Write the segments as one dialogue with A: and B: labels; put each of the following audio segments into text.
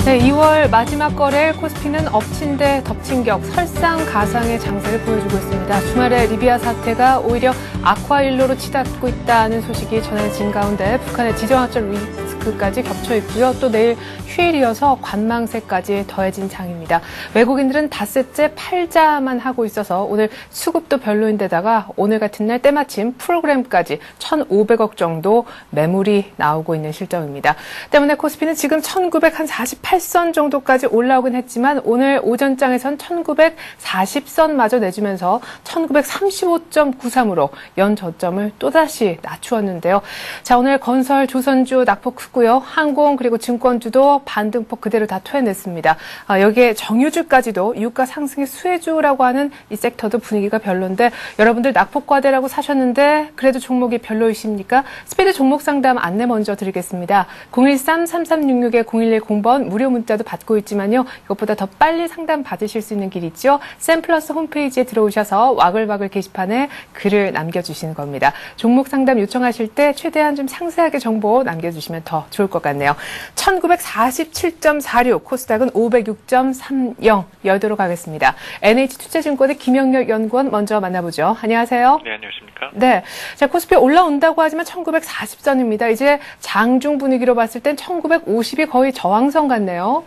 A: 네, 2월 마지막 거래일 코스피는 엎친 데 덮친 격 설상가상의 장세를 보여주고 있습니다. 주말에 리비아 사태가 오히려 악화일로로 치닫고 있다는 소식이 전해진 가운데 북한의 지정학적 리스크까지 겹쳐 있고요. 또 내일 휴일이어서 관망세까지 더해진 장입니다. 외국인들은 닷새째 팔자만 하고 있어서 오늘 수급도 별로인데다가 오늘 같은 날 때마침 프로그램까지 1,500억 정도 매물이 나오고 있는 실정입니다. 때문에 코스피는 지금 1,948선 정도까지 올라오긴 했지만 오늘 오전장에선 1,940선마저 내주면서 1,935.93으로 연 저점을 또다시 낮추었는데요. 자, 오늘 건설, 조선주 낙폭 크고요. 항공 그리고 증권주도 반등폭 그대로 다 토해냈습니다. 여기에 정유주까지도 유가 상승의 수혜주라고 하는 이 섹터도 분위기가 별론데 여러분들 낙폭과대라고 사셨는데 그래도 종목이 별로이십니까? 스피드 종목 상담 안내 먼저 드리겠습니다. 013-3366-0110번 무료 문자도 받고 있지만요. 이것보다 더 빨리 상담 받으실 수 있는 길 있죠. 샘플러스 홈페이지에 들어오셔서 와글와글 게시판에 글을 남겨주시는 겁니다. 종목 상담 요청하실 때 최대한 좀 상세하게 정보 남겨주시면 더 좋을 것 같네요. 1947.46, 코스닥은 506.30 열도록 하겠습니다. NH투자증권의 김영렬 연구원 먼저 만나보죠. 안녕하세요.
B: 네, 안녕하십니까?
A: 네, 자 코스피 올라온다고 하지만 1940선입니다. 이제 장중 분위기로 봤을 땐 1950이 거의 저항선 같네요.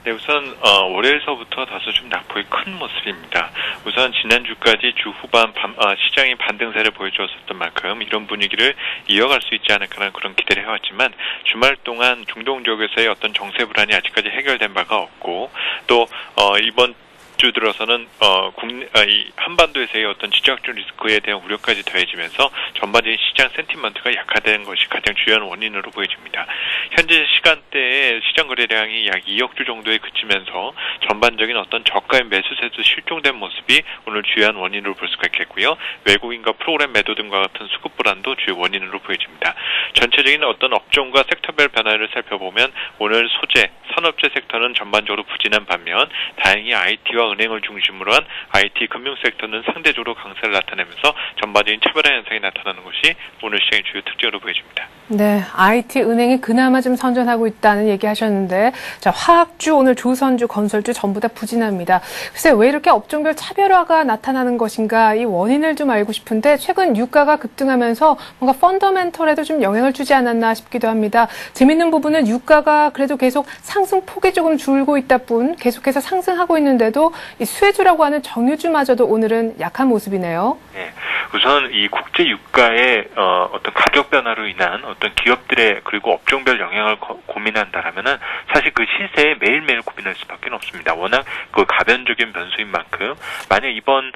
B: 네, 우선 월요일서부터 다소 좀 낙폭이 큰 모습입니다. 우선 지난주까지 주 후반 시장이 반등세를 보여주었었던 만큼 이런 분위기를 이어갈 수 있지 않을까라는 그런 기대를 해왔지만 주말 동안 중동 지역에서의 어떤 정세 불안이 아직까지 해결된 바가 없고 또 이번 주 들어서는 이 한반도에서의 어떤 지정학적 리스크에 대한 우려까지 더해지면서 전반적인 시장 센티먼트가 약화된 것이 가장 주요한 원인으로 보여집니다. 현재 시간대에 시장 거래량이 약 2억 주 정도에 그치면서 전반적인 어떤 저가의 매수세도 실종된 모습이 오늘 주요한 원인으로 볼 수가 있겠고요. 외국인과 프로그램 매도 등과 같은 수급 불안도 주요 원인으로 보여집니다. 전체적인 어떤 업종과 섹터별 변화를 살펴보면 오늘 소재, 산업재 섹터는 전반적으로 부진한 반면 다행히 IT와 은행을 중심으로 한 IT 금융 섹터는 상대적으로 강세를 나타내면서 전반적인 차별화 현상이 나타나는 것이 오늘 시장의 주요 특징으로 보여집니다.
A: 네, IT 은행이 그나마 좀 선전하고 있다는 얘기 하셨는데 자, 화학주, 오늘 조선주, 건설주 전부 다 부진합니다. 글쎄 왜 이렇게 업종별 차별화가 나타나는 것인가 이 원인을 좀 알고 싶은데 최근 유가가 급등하면서 뭔가 펀더멘털에도 좀 영향을 주지 않았나 싶기도 합니다. 재밌는 부분은 유가가 그래도 계속 상승폭이 조금 줄고 있다 뿐 계속해서 상승하고 있는데도 이 수혜주라고 하는 정유주마저도 오늘은 약한 모습이네요.
B: 네, 우선 이 국제 유가의 어떤 가격 변화로 인한 어떤 기업들의 그리고 업종별 영향을 고민한다라면은 사실 그 시세에 매일매일 고민할 수밖에 없습니다. 워낙 그 가변적인 변수인 만큼 만약 이번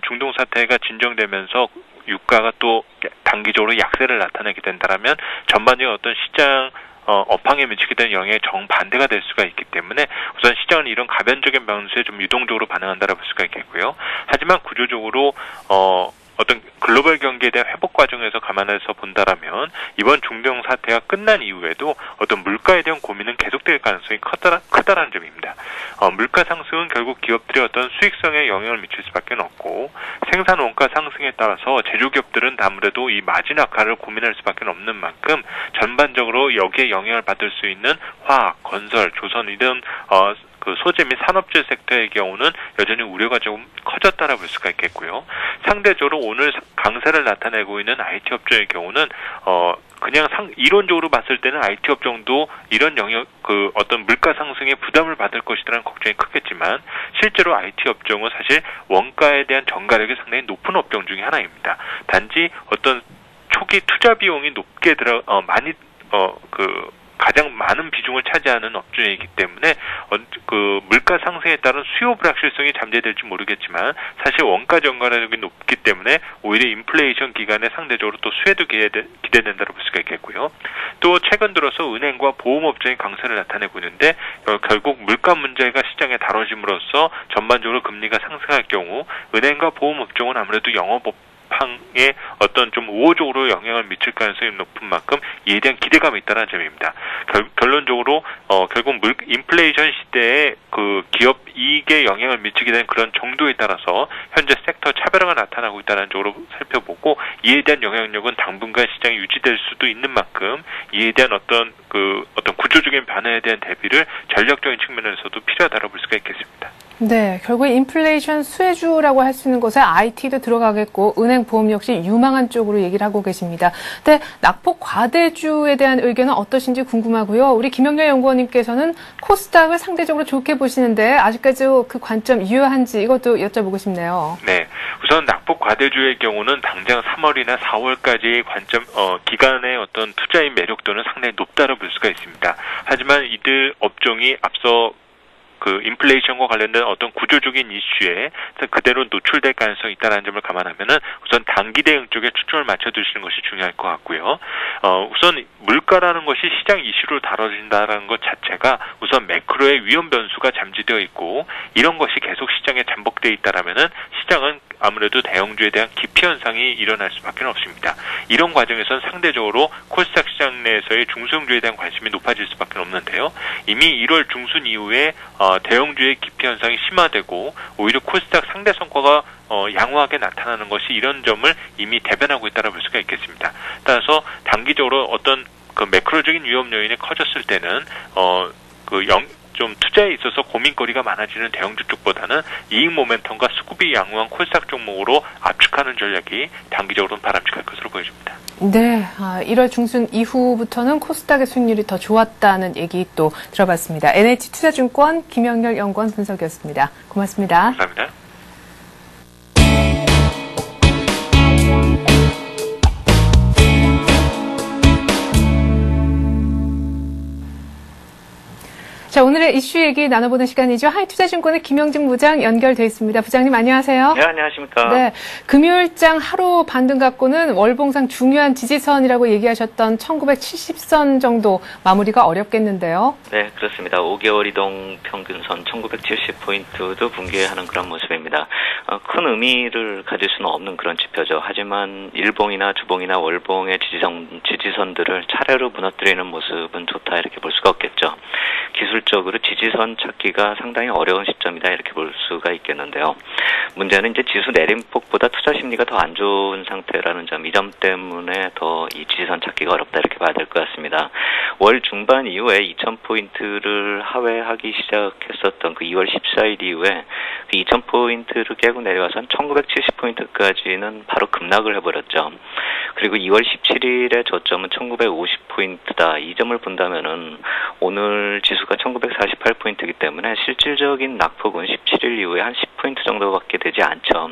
B: 중동 사태가 진정되면서 유가가 또 단기적으로 약세를 나타내게 된다라면 전반적인 어떤 시장 업황에 미치게 되는 영향이 정반대가 될 수가 있기 때문에 우선 시장은 이런 가변적인 변수에 좀 유동적으로 반응한다라고 볼 수가 있겠고요. 하지만 구조적으로 어떤 글로벌 경기에 대한 회복 과정에서 감안해서 본다라면 이번 중동 사태가 끝난 이후에도 어떤 물가에 대한 고민은 계속될 가능성이 크다라는 점입니다. 물가 상승은 결국 기업들의 어떤 수익성에 영향을 미칠 수밖에 없고 생산 원가 상승에 따라서 제조기업들은 아무래도 이 마진 악화를 고민할 수밖에 없는 만큼 전반적으로 여기에 영향을 받을 수 있는 화학, 건설, 조선 이런 그 소재 및 산업재 섹터의 경우는 여전히 우려가 좀 커졌다라 볼 수가 있겠고요. 상대적으로 오늘 강세를 나타내고 있는 IT 업종의 경우는 그냥 이론적으로 봤을 때는 IT 업종도 이런 어떤 물가 상승에 부담을 받을 것이라는 걱정이 크겠지만 실제로 IT 업종은 사실 원가에 대한 전가력이 상당히 높은 업종 중에 하나입니다. 단지 어떤 초기 투자 비용이 높게 가장 많은 비중을 차지하는 업종이기 때문에 그 물가 상승에 따른 수요 불확실성이 잠재될지 모르겠지만 사실 원가 전가력이 높기 때문에 오히려 인플레이션 기간에 상대적으로 또 수혜도 기대된다고 볼 수가 있겠고요. 또 최근 들어서 은행과 보험 업종이 강세를 나타내고 있는데 결국 물가 문제가 시장에 다뤄짐으로써 전반적으로 금리가 상승할 경우 은행과 보험 업종은 아무래도 영업 상에 어떤 좀 우호적으로 영향을 미칠 가능성이 높은 만큼 이에 대한 기대감이 있다는 점입니다. 결론적으로 결국 인플레이션 시대에 그 기업 이익에 영향을 미치게 된 그런 정도에 따라서 현재 섹터 차별화가 나타나고 있다는 쪽으로 살펴보고 이에 대한 영향력은 당분간 시장이 유지될 수도 있는 만큼 이에 대한 어떤 구조적인 변화에 대한 대비를 전략적인 측면에서도 필요하다고 볼 수가 있겠습니다.
A: 네, 결국 인플레이션 수혜주라고 할 수 있는 곳에 IT도 들어가겠고 은행, 보험 역시 유망한 쪽으로 얘기를 하고 계십니다. 근데 낙폭 과대주에 대한 의견은 어떠신지 궁금하고요. 우리 김영렬 연구원님께서는 코스닥을 상대적으로 좋게 보시는데 아직까지 그 관점 유효한지 이것도 여쭤보고 싶네요.
B: 네, 우선 낙폭 과대주의 경우는 당장 3월이나 4월까지의 관점 기간의 어떤 투자의 매력도는 상당히 높다고 볼 수가 있습니다. 하지만 이들 업종이 앞서 그 인플레이션과 관련된 어떤 구조적인 이슈에 그대로 노출될 가능성이 있다는 점을 감안하면은 우선 단기 대응 쪽에 초점을 맞춰두시는 것이 중요할 것 같고요. 우선 물가라는 것이 시장 이슈로 다뤄진다는 것 자체가 우선 매크로의 위험 변수가 잠재되어 있고 이런 것이 계속 시장에 잠복되어 있다라면은 시장은 아무래도 대형주에 대한 기피 현상이 일어날 수밖에 없습니다. 이런 과정에서는 상대적으로 코스닥 시장 내에서의 중소형주에 대한 관심이 높아질 수밖에 없는데요. 이미 1월 중순 이후에 대형주의 기피 현상이 심화되고 오히려 코스닥 상대 성과가 양호하게 나타나는 것이 이런 점을 이미 대변하고 있다고 볼 수가 있겠습니다. 따라서 단기적으로 어떤 그 매크로적인 위험 요인이 커졌을 때는 좀 투자에 있어서 고민거리가 많아지는 대형주 쪽보다는 이익 모멘텀과 수급이 양호한 코스닥 종목으로 압축하는 전략이 단기적으로는 바람직할 것으로 보여집니다.
A: 네, 1월 중순 이후부터는 코스닥의 수익률이 더 좋았다는 얘기 또 들어봤습니다. NH투자증권 김영렬 연구원 분석이었습니다. 고맙습니다.
B: 감사합니다.
A: 자, 오늘의 이슈 얘기 나눠보는 시간이죠. 하이투자증권의 김영진 부장 연결돼 있습니다. 부장님 안녕하세요.
C: 네, 안녕하십니까.
A: 네, 금요일장 하루 반등 갖고는 월봉상 중요한 지지선이라고 얘기하셨던 1970선 정도 마무리가 어렵겠는데요.
C: 네, 그렇습니다. 5개월 이동 평균선 1970포인트도 붕괴하는 그런 모습입니다. 큰 의미를 가질 수는 없는 그런 지표죠. 하지만 일봉이나 주봉이나 월봉의 지지선들을 차례로 무너뜨리는 모습은 좋다 이렇게 볼 수가 없겠죠. 기술적으로 지지선 찾기가 상당히 어려운 시점이다 이렇게 볼 수가 있겠는데요. 문제는 이제 지수 내림폭보다 투자 심리가 더 안 좋은 상태라는 점, 이 점 때문에 더 이 지지선 찾기가 어렵다 이렇게 봐야 될 것 같습니다. 월 중반 이후에 2000포인트를 하회하기 시작했었던 그 2월 14일 이후에 그 2000포인트를 깨고 내려와서 1970포인트까지는 바로 급락을 해버렸죠. 그리고 2월 17일의 저점은 1950포인트다. 이 점을 본다면은 오늘 지수가 1948포인트이기 때문에 실질적인 낙폭은 17일 이후에 한 10포인트 정도밖에 되지 않죠.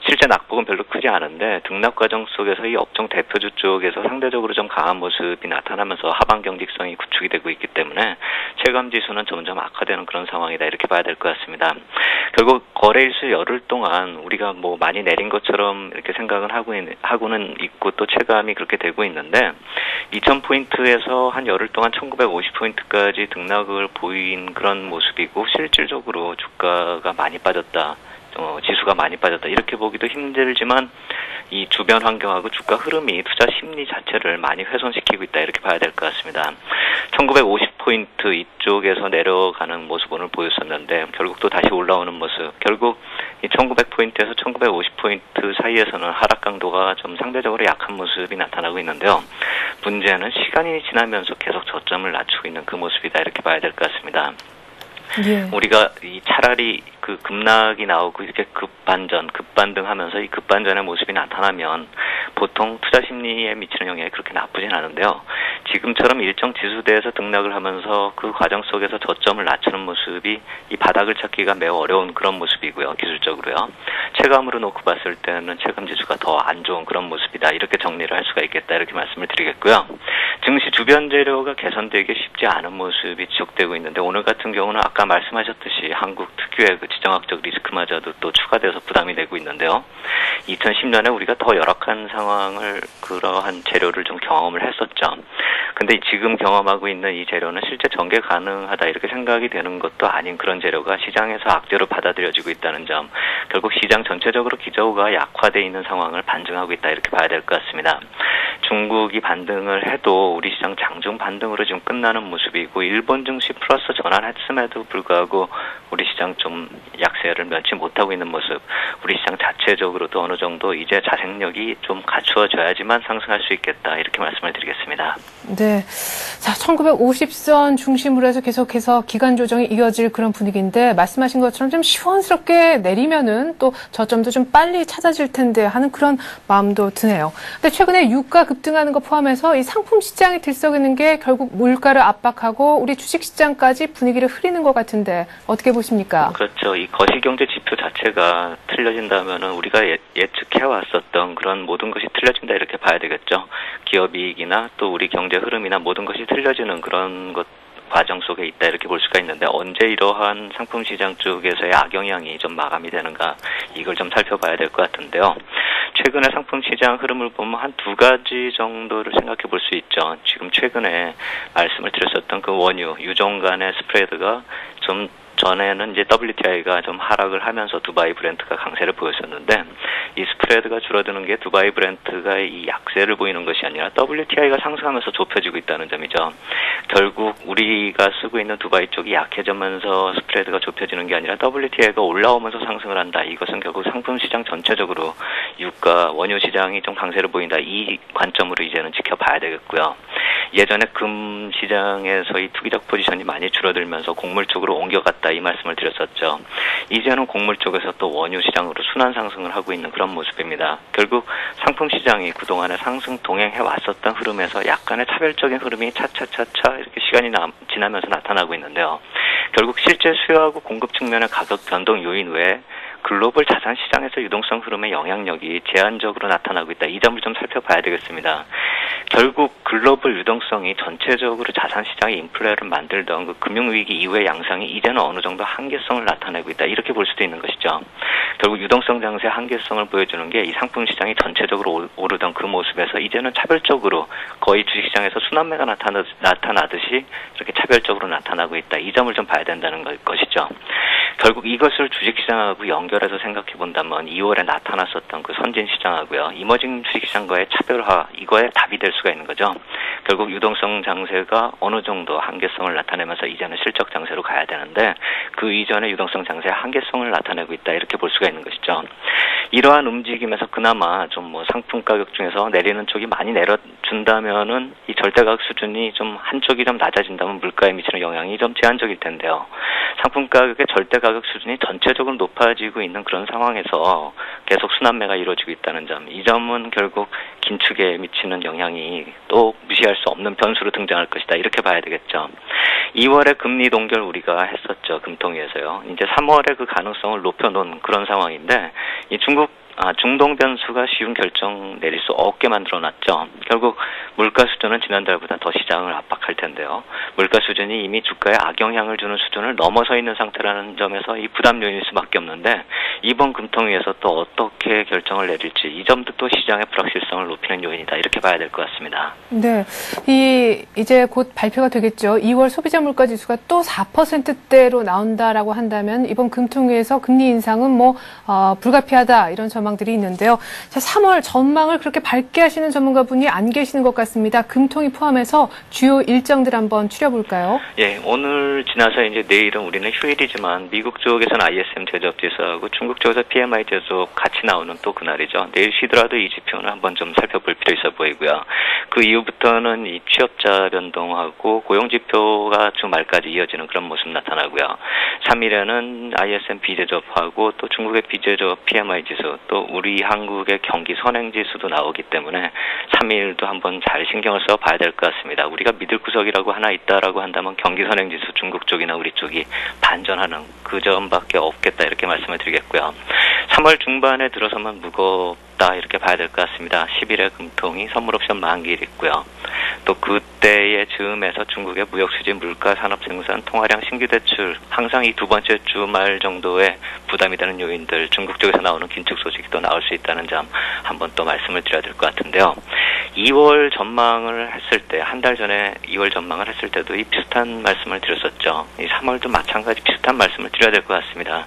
C: 실제 낙폭은 별로 크지 않은데 등락 과정 속에서 이 업종 대표주 쪽에서 상대적으로 좀 강한 모습이 나타나면서 하방 경직성이 구축이 되고 있기 때문에 체감 지수는 점점 악화되는 그런 상황이다 이렇게 봐야 될 것 같습니다. 결국 거래일수 열흘 동안 우리가 뭐 많이 내린 것처럼 이렇게 생각은 하고는 있고 또 체감이 그렇게 되고 있는데 2000포인트에서 한 열흘 동안 1950포인트까지 등락을 보인 그런 모습이고 실질적으로 주가가 많이 빠졌다. 지수가 많이 빠졌다. 이렇게 보기도 힘들지만 이 주변 환경하고 주가 흐름이 투자 심리 자체를 많이 훼손시키고 있다. 이렇게 봐야 될 것 같습니다. 1950포인트 이쪽에서 내려가는 모습 오늘 보였었는데 결국 또 다시 올라오는 모습. 결국 이 1900포인트에서 1950포인트 사이에서는 하락 강도가 좀 상대적으로 약한 모습이 나타나고 있는데요. 문제는 시간이 지나면서 계속 저점을 낮추고 있는 그 모습이다. 이렇게 봐야 될 것 같습니다. 예. 우리가 이 차라리 그 급락이 나오고 이렇게 급반등하면서 이 급반전의 모습이 나타나면 보통 투자 심리에 미치는 영향이 그렇게 나쁘진 않은데요. 지금처럼 일정 지수대에서 등락을 하면서 그 과정 속에서 저점을 낮추는 모습이 이 바닥을 찾기가 매우 어려운 그런 모습이고요. 기술적으로요. 체감으로 놓고 봤을 때는 체감 지수가 더 안 좋은 그런 모습이다. 이렇게 정리를 할 수가 있겠다. 이렇게 말씀을 드리겠고요. 증시 주변 재료가 개선되기 쉽지 않은 모습이 지속되고 있는데 오늘 같은 경우는 아까 말씀하셨듯이 한국 특유의 그 지정학적 리스크마저도 또 추가돼서 부담이 되고 있는데요. 2010년에 우리가 더 열악한 상황을 그러한 재료를 좀 경험을 했었죠. 근데 지금 경험하고 있는 이 재료는 실제 전개 가능하다 이렇게 생각이 되는 것도 아닌 그런 재료가 시장에서 악재로 받아들여지고 있다는 점, 결국 시장 전체적으로 기저우가 약화되어 있는 상황을 반증하고 있다 이렇게 봐야 될 것 같습니다. 중국이 반등을 해도 우리 시장 장중 반등으로 지금 끝나는 모습이고, 일본 증시 플러스 전환했음에도 불구하고 우리 시장 좀 약세를 면치 못하고 있는 모습, 우리 시장 자체적으로도 어느 정도 이제 자생력이 좀 갖추어져야지만 상승할 수 있겠다 이렇게 말씀을 드리겠습니다.
A: 네. 자, 1950선 중심으로 해서 계속해서 기간 조정이 이어질 그런 분위기인데, 말씀하신 것처럼 좀 시원스럽게 내리면은 또 저점도 좀 빨리 찾아질 텐데 하는 그런 마음도 드네요. 근데 최근에 유가 급등하는 거 포함해서 이 상품 시장이 들썩이는 게 결국 물가를 압박하고 우리 주식 시장까지 분위기를 흐리는 것 같은데 어떻게 보십니까?
C: 그렇죠. 이 거시경제 지표 자체가 틀려진다면은 우리가 예측해왔었던 그런 모든 것이 틀려진다 이렇게 봐야 되겠죠. 기업 이익이나 또 우리 경제 흐름이나 모든 것이 틀려지는 그런 것 과정 속에 있다 이렇게 볼 수가 있는데, 언제 이러한 상품 시장 쪽에서의 악영향이 좀 마감이 되는가, 이걸 좀 살펴봐야 될 것 같은데요. 최근에 상품 시장 흐름을 보면 한 두 가지 정도를 생각해 볼 수 있죠. 지금 최근에 말씀을 드렸었던 그 원유, 유종 간의 스프레드가 좀 전에는 이제 WTI가 좀 하락을 하면서 두바이 브렌트가 강세를 보였었는데, 이 스프레드가 줄어드는 게 두바이 브렌트가 이 약세를 보이는 것이 아니라 WTI가 상승하면서 좁혀지고 있다는 점이죠. 결국 우리가 쓰고 있는 두바이 쪽이 약해지면서 스프레드가 좁혀지는 게 아니라 WTI가 올라오면서 상승을 한다. 이것은 결국 상품 시장 전체적으로 유가, 원유 시장이 좀 강세를 보인다. 이 관점으로 이제는 지켜봐야 되겠고요. 예전에 금 시장에서의 투기적 포지션이 많이 줄어들면서 곡물 쪽으로 옮겨갔다 이 말씀을 드렸었죠. 이제는 곡물 쪽에서 또 원유 시장으로 순환 상승을 하고 있는 그런 모습입니다. 결국 상품 시장이 그동안에 상승 동행해 왔었던 흐름에서 약간의 차별적인 흐름이 차차차차 이렇게 시간이 지나면서 나타나고 있는데요. 결국 실제 수요하고 공급 측면의 가격 변동 요인 외에 글로벌 자산 시장에서 유동성 흐름의 영향력이 제한적으로 나타나고 있다. 이 점을 좀 살펴봐야 되겠습니다. 결국 글로벌 유동성이 전체적으로 자산 시장의 인플레를 만들던 그 금융위기 이후의 양상이 이제는 어느 정도 한계성을 나타내고 있다. 이렇게 볼 수도 있는 것이죠. 결국 유동성 장세의 한계성을 보여주는 게 이 상품 시장이 전체적으로 오르던 그 모습에서 이제는 차별적으로 거의 주식시장에서 순환매가 나타나듯이 이렇게 차별적으로 나타나고 있다. 이 점을 좀 봐야 된다는 것이죠. 결국 이것을 주식시장하고 연결해서 생각해 본다면 2월에 나타났었던 그 선진시장하고요, 이머징 주식시장과의 차별화, 이거에 답이 될 수가 있는 거죠. 결국 유동성 장세가 어느 정도 한계성을 나타내면서 이제는 실적 장세로 가야 되는데, 그 이전에 유동성 장세의 한계성을 나타내고 있다. 이렇게 볼 수가 있는 것이죠. 이러한 움직임에서 그나마 좀 상품 가격 중에서 내리는 쪽이 많이 내려준다면은 이 절대가격 수준이 좀 한쪽이 좀 낮아진다면 물가에 미치는 영향이 좀 제한적일 텐데요. 상품 가격의 절대가격 수준이 전체적으로 높아지고 있는 그런 상황에서 계속 순환매가 이루어지고 있다는 점, 이 점은 결국 긴축에 미치는 영향이 또 무시할 수 없는 변수로 등장할 것이다. 이렇게 봐야 되겠죠. 2월에 금리 동결 우리가 했었죠. 금통위에서요. 이제 3월에 그 가능성을 높여놓은 그런 상황인데, 이 중동 변수가 쉬운 결정 내릴 수 없게 만들어놨죠. 결국 물가 수준은 지난달보다 더 시장을 압박할 텐데요. 물가 수준이 이미 주가에 악영향을 주는 수준을 넘어서 있는 상태라는 점에서 이 부담 요인일 수밖에 없는데, 이번 금통위에서 또 어떻게 결정을 내릴지, 이 점도 또 시장의 불확실성을 높이는 요인이다. 이렇게 봐야 될 것 같습니다.
A: 네, 이제 곧 발표가 되겠죠. 2월 소비자 물가 지수가 또 4%대로 나온다라고 한다면 이번 금통위에서 금리 인상은 불가피하다, 이런 전망들이 있는데요. 자, 3월 전망을 그렇게 밝게 하시는 전문가분이 안 계시는 것 같습니다. 금통위 포함해서 주요 일정들 한번 추려볼까요?
C: 예, 오늘 지나서 이제 내일은 우리는 휴일이지만 미국 쪽에서는 ISM 제조업 지수하고 중국 쪽에서 PMI 제조업 같이 나오는 또 그날이죠. 내일 쉬더라도 이 지표는 한번 좀 살펴볼 필요 있어 보이고요. 그 이후부터는 이 취업자 변동하고 고용 지표가 주말까지 이어지는 그런 모습 나타나고요. 3일에는 ISM 비제조업하고 또 중국의 비제조업 PMI 지수, 또 우리 한국의 경기 선행 지수도 나오기 때문에 3일도 한번 잘 신경을 써 봐야 될 것 같습니다. 우리가 믿을 구석이라고 하나 있다라고 한다면 경기 선행 지수 중국 쪽이나 우리 쪽이 반전하는 그 점밖에 없겠다. 이렇게 말씀을 드리겠고요. 3월 중반에 들어서만 무겁다. 이렇게 봐야 될 것 같습니다. 10일에 금통이 선물 옵션 만기일 있고요. 또 그때의 즈음에서 중국의 무역 수지, 물가, 산업 생산, 통화량, 신규 대출 항상 이 두 번째 주말 정도의 부담이 되는 요인들, 중국 쪽에서 나오는 긴축 소식이 또 나올 수 있다는 점 한번 또 말씀을 드려야 될 것 같은데요. 2월 전망을 했을 때, 한 달 전에 2월 전망을 했을 때도 이 비슷한 말씀을 드렸었죠. 이 3월도 마찬가지 비슷한 말씀을 드려야 될 것 같습니다.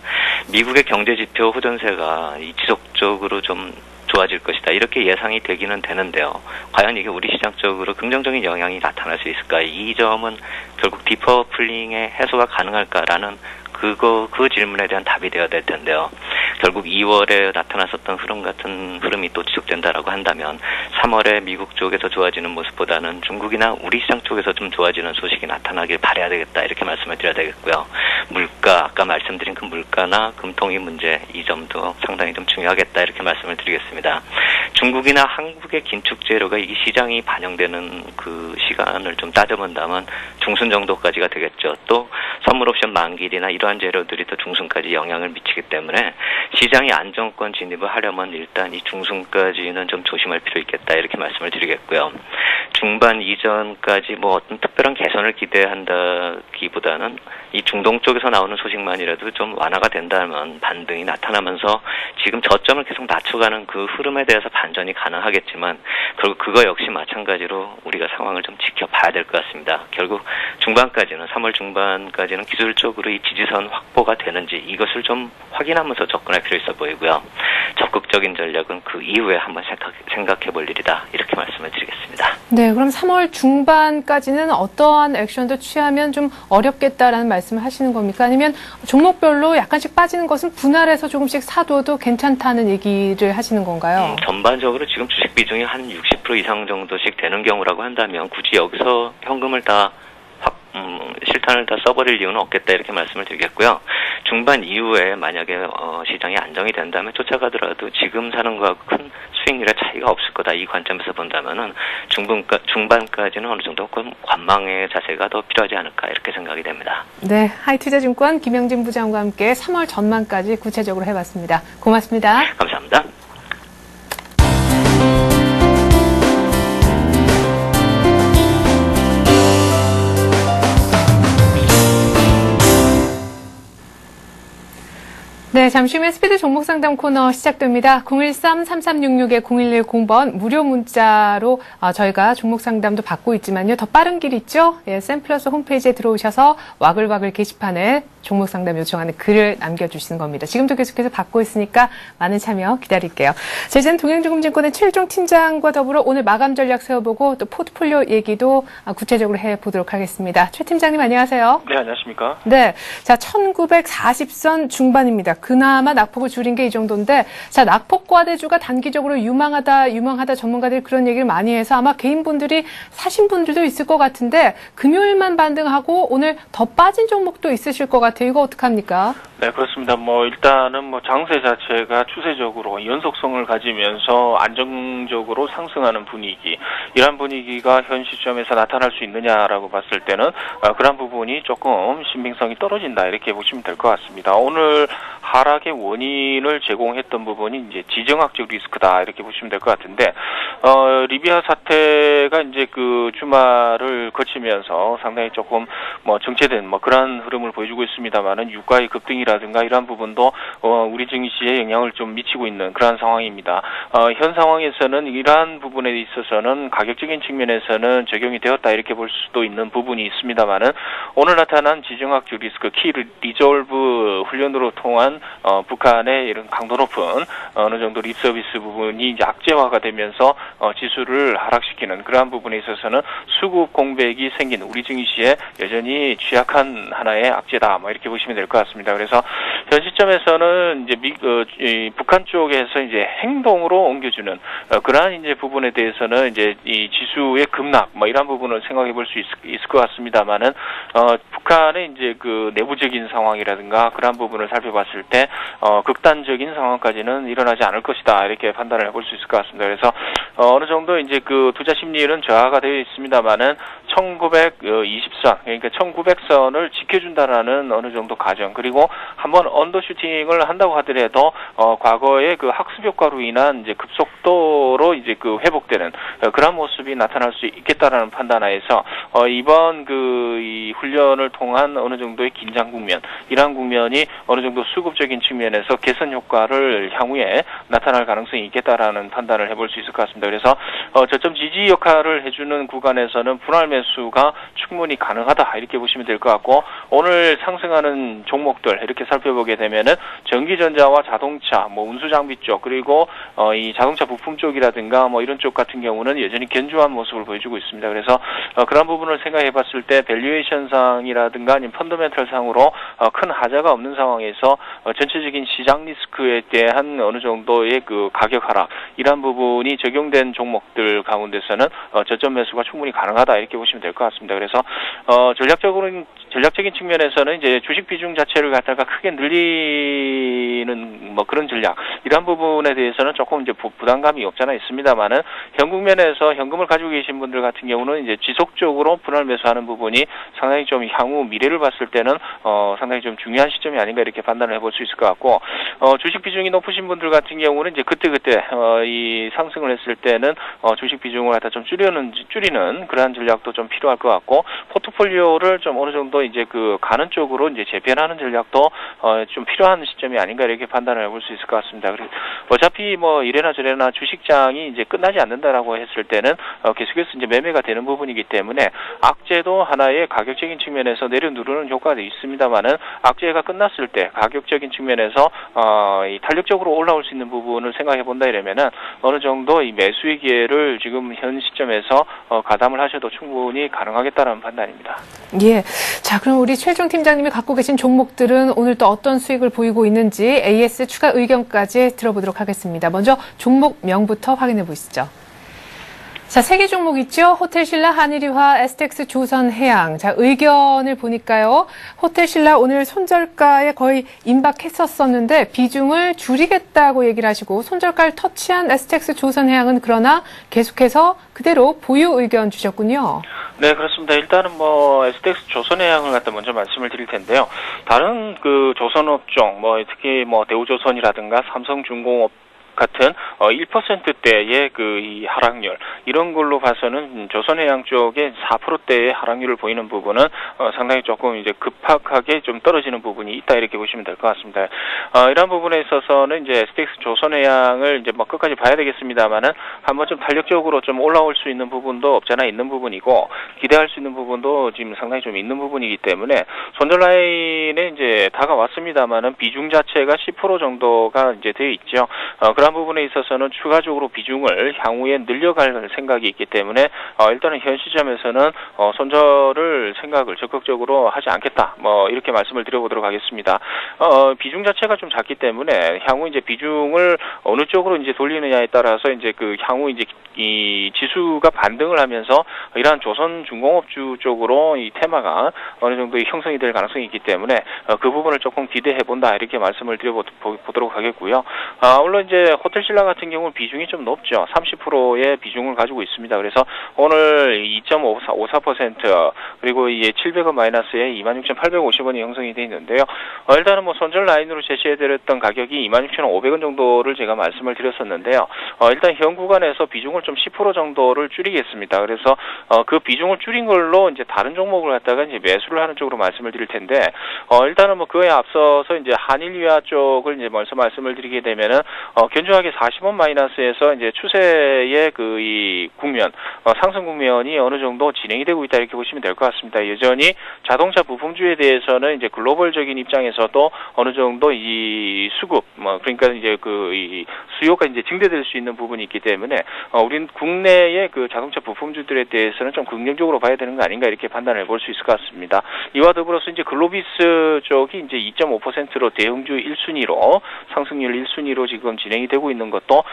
C: 미국의 경제 지표 호전세가 지속적으로 좀 좋아질 것이다, 이렇게 예상이 되기는 되는데요. 과연 이게 우리 시장 쪽으로 긍정적인 영향이 나타날 수 있을까? 이 점은 결국 디퍼플링의 해소가 가능할까라는 그 질문에 대한 답이 되어야 될 텐데요. 결국 2월에 나타났었던 흐름 같은 흐름이 또 지속된다라고 한다면 3월에 미국 쪽에서 좋아지는 모습보다는 중국이나 우리 시장 쪽에서 좀 좋아지는 소식이 나타나길 바라야 되겠다, 이렇게 말씀을 드려야 되겠고요. 물가, 아까 말씀드린 그 물가나 금통위 문제, 이 점도 상당히 좀 중요하겠다, 이렇게 말씀을 드리겠습니다. 중국이나 한국의 긴축 재료가 이 시장이 반영되는 그 시간을 좀 따져본다면 중순 정도까지가 되겠죠. 또 선물 옵션 만기일이나 이러한 재료들이 더 중순까지 영향을 미치기 때문에 시장이 안정권 진입을 하려면 일단 이 중순까지는 좀 조심할 필요 있겠다, 이렇게 말씀을 드리겠고요. 중반 이전까지 뭐 어떤 특별한 개선을 기대한다기보다는 이 중동 쪽에서 나오는 소식만이라도 좀 완화가 된다면 반등이 나타나면서 지금 저점을 계속 낮춰가는 그 흐름에 대해서 반전이 가능하겠지만 결국 그거 역시 마찬가지로 우리가 상황을 좀 지켜봐야 될 것 같습니다. 결국 중반까지는, 3월 중반까지는 기술적으로 이 지지선 확보가 되는지 이것을 좀 확인하면서 접근할 필요 있어 보이고요. 적극적인 전략은 그 이후에 한번 생각해 볼 일이다, 이렇게 말씀을 드리겠습니다.
A: 네, 그럼 3월 중반까지는 어떠한 액션도 취하면 좀 어렵겠다라는 말씀을 하시는 겁니까? 아니면 종목별로 약간씩 빠지는 것은 분할해서 조금씩 사둬도 괜찮다는 얘기를 하시는 건가요?
C: 전반적으로 지금 주식 비중이 한 60% 이상 정도씩 되는 경우라고 한다면 굳이 여기서 현금을 다 실탄을 다 써버릴 이유는 없겠다, 이렇게 말씀을 드리겠고요. 중반 이후에 만약에 시장이 안정이 된다면 쫓아가더라도 지금 사는 거하고 큰 수익률의 차이가 없을 거다, 이 관점에서 본다면은 중반까지는 어느 정도 관망의 자세가 더 필요하지 않을까, 이렇게 생각이 됩니다.
A: 네, 하이투자증권 김영진 부장과 함께 3월 전망까지 구체적으로 해봤습니다. 고맙습니다.
C: 감사합니다.
A: 네, 잠시 후에 스피드 종목 상담 코너 시작됩니다. 013-3366-0110번 무료 문자로 저희가 종목 상담도 받고 있지만요. 더 빠른 길 있죠? 예, 샘플러스 홈페이지에 들어오셔서 와글와글 게시판에 종목 상담 요청하는 글을 남겨주시는 겁니다. 지금도 계속해서 받고 있으니까 많은 참여 기다릴게요. 자, 이제는 동양증권의 최일종 팀장과 더불어 오늘 마감 전략 세워보고 또 포트폴리오 얘기도 구체적으로 해보도록 하겠습니다. 최 팀장님 안녕하세요.
D: 네, 안녕하십니까.
A: 네, 자 1940선 중반입니다. 그나마 낙폭을 줄인 게 이 정도인데, 자 낙폭과대주가 단기적으로 유망하다 전문가들이 그런 얘기를 많이 해서 아마 개인분들이 사신 분들도 있을 것 같은데 금요일만 반등하고 오늘 더 빠진 종목도 있으실 것 같아요. 이거 어떡합니까?
D: 네, 그렇습니다. 일단은 장세 자체가 추세적으로 연속성을 가지면서 안정적으로 상승하는 분위기, 이러한 분위기가 현 시점에서 나타날 수 있느냐라고 봤을 때는 그런 부분이 조금 신빙성이 떨어진다, 이렇게 보시면 될 것 같습니다. 오늘 하락의 원인을 제공했던 부분이 이제 지정학적 리스크다, 이렇게 보시면 될 것 같은데, 리비아 사태가 이제 그 주말을 거치면서 상당히 조금 정체된 그런 흐름을 보여주고 있습니다만은 유가의 급등이라든가 이러한 부분도 우리 증시에 영향을 좀 미치고 있는 그러한 상황입니다. 현 상황에서는 이러한 부분에 있어서는 가격적인 측면에서는 적용이 되었다, 이렇게 볼 수도 있는 부분이 있습니다만은 오늘 나타난 지정학적 리스크, 키 리졸브 훈련으로 통한 북한의 이런 강도 높은 어느 정도 립서비스 부분이 이제 악재화가 되면서 지수를 하락시키는 그러한 부분에 있어서는 수급 공백이 생긴 우리 증시에 여전히 취약한 하나의 악재다, 이렇게 보시면 될 것 같습니다. 그래서 현 시점에서는 이제 북한 쪽에서 이제 행동으로 옮겨주는 그러한 이제 부분에 대해서는 이제 이 지수의 급락 이런 부분을 생각해 볼 수 있을 것 같습니다만은 북한의 이제 그 내부적인 상황이라든가 그러한 부분을 살펴봤을 때 극단적인 상황까지는 일어나지 않을 것이다, 이렇게 판단을 해볼 수 있을 것 같습니다. 그래서 어느 정도 이제 그 투자 심리는 저하가 되어 있습니다만은 1920선, 그러니까 1900선을 지켜준다라는 어느 정도 가정, 그리고 한번 언더슈팅을 한다고 하더라도 과거의 그 학습 효과로 인한 이제 급속도로 이제 그 회복되는 그런 모습이 나타날 수 있겠다라는 판단하에서 이번 이 훈련을 통한 어느 정도의 긴장 국면, 이러한 국면이 어느 정도 수급적인 측면에서 개선 효과를 향후에 나타날 가능성이 있겠다라는 판단을 해볼 수 있을 것 같습니다. 그래서 저점 지지 역할을 해주는 구간에서는 분할 매수가 충분히 가능하다, 이렇게 보시면 될 것 같고, 오늘 상승하는 종목들 이렇게 살펴보게 되면은 전기전자와 자동차, 운수 장비 쪽, 그리고 이 자동차 부품 쪽이라든가 이런 쪽 같은 경우는 여전히 견조한 모습을 보여주고 있습니다. 그래서 그런 부분을 생각해봤을 때 밸류에이션상이라든가 아니면 펀더멘털상으로 큰 하자가 없는 상황에서 전체적인 시장 리스크에 대한 어느 정도의 그 가격 하락, 이러한 부분이 적용된 종목들 가운데서는 저점 매수가 충분히 가능하다, 이렇게 보시면 될 것 같습니다. 그래서 전략적인 측면에서는 이제 주식 비중 자체를 갖다가 크게 늘리는 그런 전략, 이러한 부분에 대해서는 조금 이제 부담감이 없잖아 있습니다만은, 현국면에서 현금을 가지고 계신 분들 같은 경우는 이제 지속적으로 분할 매수하는 부분이 상당히 좀 향후 미래를 봤을 때는 상당히 좀 중요한 시점이 아닌가, 이렇게 판단을 해볼 수 있을 것 같고, 주식 비중이 높으신 분들 같은 경우는 이제 그때 이 상승을 했을 때는 주식 비중을 갖다 좀 줄이는 그러한 전략도 좀 필요할 것 같고, 포트폴리오를 좀 어느 정도 이제 그 가는 쪽으로 이제 재편하는 전략도 좀 필요한 시점이 아닌가, 이렇게 판단을 해볼 수 있을 것 같습니다. 그리고 어차피 이래나 저래나 주식장이 이제 끝나지 않는다라고 했을 때는 계속해서 이제 매매가 되는 부분이기 때문에 악재도 하나의 가격적인 측면에서 내려누르는 효과가 있습니다만은, 악재가 끝났을 때 가격적인 측면에서 이 탄력적으로 올라올 수 있는 부분을 생각해 본다 이러면은 어느 정도 이 매수의 기회를 지금 현 시점에서 가담을 하셔도 충분히 가능하겠다는 판단입니다.
A: 예. 자, 그럼 우리 최종 팀장님이 갖고 계신 종목들은 오늘 또 어떤 수익을 보이고 있는지 AS 추가 의견까지 들어보도록 하겠습니다. 먼저 종목명부터 확인해 보시죠. 자, 세 개 종목 있죠? 호텔신라, 한일유화, STX, 조선해양. 자, 의견을 보니까요. 호텔신라 오늘 손절가에 거의 임박했었었는데 비중을 줄이겠다고 얘기를 하시고, 손절가를 터치한 STX, 조선해양은 그러나 계속해서 그대로 보유 의견 주셨군요.
D: 네, 그렇습니다. 일단은 STX 조선해양을 갖다 먼저 말씀을 드릴 텐데요. 다른 그 조선업종, 특히 대우조선이라든가 삼성중공업 같은 1%대의 이 하락률, 이런 걸로 봐서는 조선해양 쪽에 4%대의 하락률을 보이는 부분은 상당히 조금 이제 급박하게 좀 떨어지는 부분이 있다, 이렇게 보시면 될 것 같습니다. 이런 부분에 있어서는 이제 STX 조선해양을 이제 끝까지 봐야 되겠습니다만은, 한번 좀 탄력적으로 좀 올라올 수 있는 부분도 없잖아 있는 부분이고, 기대할 수 있는 부분도 지금 상당히 좀 있는 부분이기 때문에 손절 라인에 이제 다가왔습니다만은 비중 자체가 10% 정도가 이제 되어 있죠. 그런 부분에 있어서는 추가적으로 비중을 향후에 늘려갈 생각이 있기 때문에 일단은 현 시점에서는 손절을 생각을 적극적으로 하지 않겠다, 이렇게 말씀을 드려보도록 하겠습니다. 비중 자체가 좀 작기 때문에 향후 이제 비중을 어느 쪽으로 이제 돌리느냐에 따라서 이제 그 향후 이제 이 지수가 반등을 하면서 이러한 조선중공업주 쪽으로 이 테마가 어느 정도 형성이 될 가능성이 있기 때문에 그 부분을 조금 기대해 본다, 이렇게 말씀을 드려보도록 하겠고요. 물론 이제 호텔신라 같은 경우는 비중이 좀 높죠. 30%의 비중을 가지고 있습니다. 그래서 오늘 2.54%, 그리고 이게 700원 마이너스에 26,850원이 형성이 되어 있는데요. 일단은 손절 라인으로 제시해드렸던 가격이 26,500원 정도를 제가 말씀을 드렸었는데요. 일단 현 구간에서 비중을 좀 10% 정도를 줄이겠습니다. 그래서 그 비중을 줄인 걸로 이제 다른 종목을 갖다가 이제 매수를 하는 쪽으로 말씀을 드릴 텐데, 일단은 그에 앞서서 이제 한일유화 쪽을 이제 먼저 말씀을 드리게 되면은 견조하게 40원 마이너스에서 이제 추세의 이 국면, 상승 국면이 어느 정도 진행이 되고 있다, 이렇게 보시면 될 것 같습니다. 여전히 자동차 부품주에 대해서는 이제 글로벌적인 입장에서도 어느 정도 이 수급, 그러니까 이제 이 수요가 이제 증대될 수 있는 부분이 있기 때문에 우리는 국내의 그 자동차 부품주들에 대해서는 좀 긍정적으로 봐야 되는 거 아닌가, 이렇게 판단을 볼 수 있을 것 같습니다. 이와 더불어서 이제 글로비스 쪽이 이제 2.5%로 대형주 1순위로 상승률 1순위로 지금 진행이 되고 있는 것도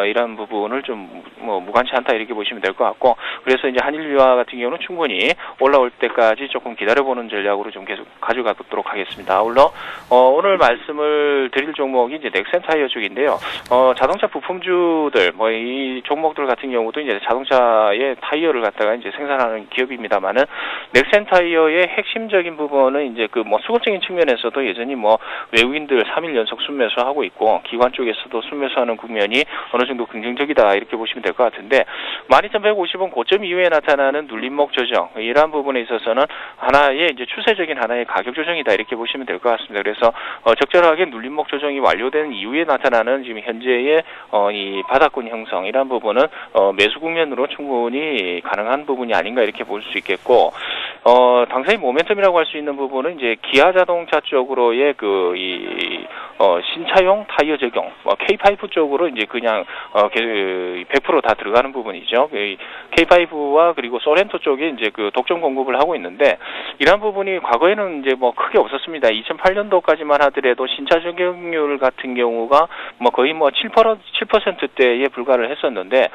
D: 이런 부분을 좀 무관치 않다, 이렇게 보시면 될 것 같고, 그래서 이제 한일유화 같은 경우는 충분히 올라올 때까지 조금 기다려보는 전략으로 좀 계속 가져가도록 하겠습니다. 아울러 오늘 말씀을 드릴 종목이 이제 넥센 타이어 쪽인데요. 자동차 부품주들, 뭐 이 종목들 같은 경우도 이제 자동차의 타이어를 갖다가 이제 생산하는 기업입니다만은 넥센 타이어의 핵심적인 부분은 이제 그 뭐 수급적인 측면에서도 여전히 뭐 외국인들 3일 연속 순매수하고 있고 기관 쪽에서도 순매수하는 국면이 어느 정도 긍정적이다 이렇게 보시면 될 것 같은데 12,150원 고점 이후에 나타나는 눌림목 조정 이러한 부분에 있어서는 하나의 이제 추세적인 하나의 가격 조정이다 이렇게 보시면 될 것 같습니다. 그래서 적절하게 눌림목 조정이 완료된 이후에 나타나는 지금 현재의 이 바닥권 형성 이러한 부분은 매수 국면으로 충분히 가능한 부분이 아닌가 이렇게 볼 수 있겠고 당사의 모멘텀이라고 할 수 있는 부분은 이제 기아 자동차 쪽으로의 신차용 타이어 적용, K5 쪽으로 이제 그냥 100% 다 들어가는 부분이죠. K5와 그리고 소렌토 쪽에 이제 그 독점 공급을 하고 있는데 이러한 부분이 과거에는 이제 뭐 크게 없었습니다. 2008년도까지만 하더라도 신차 적용률 같은 경우가 뭐 거의 뭐 7%대에 불과를 했었는데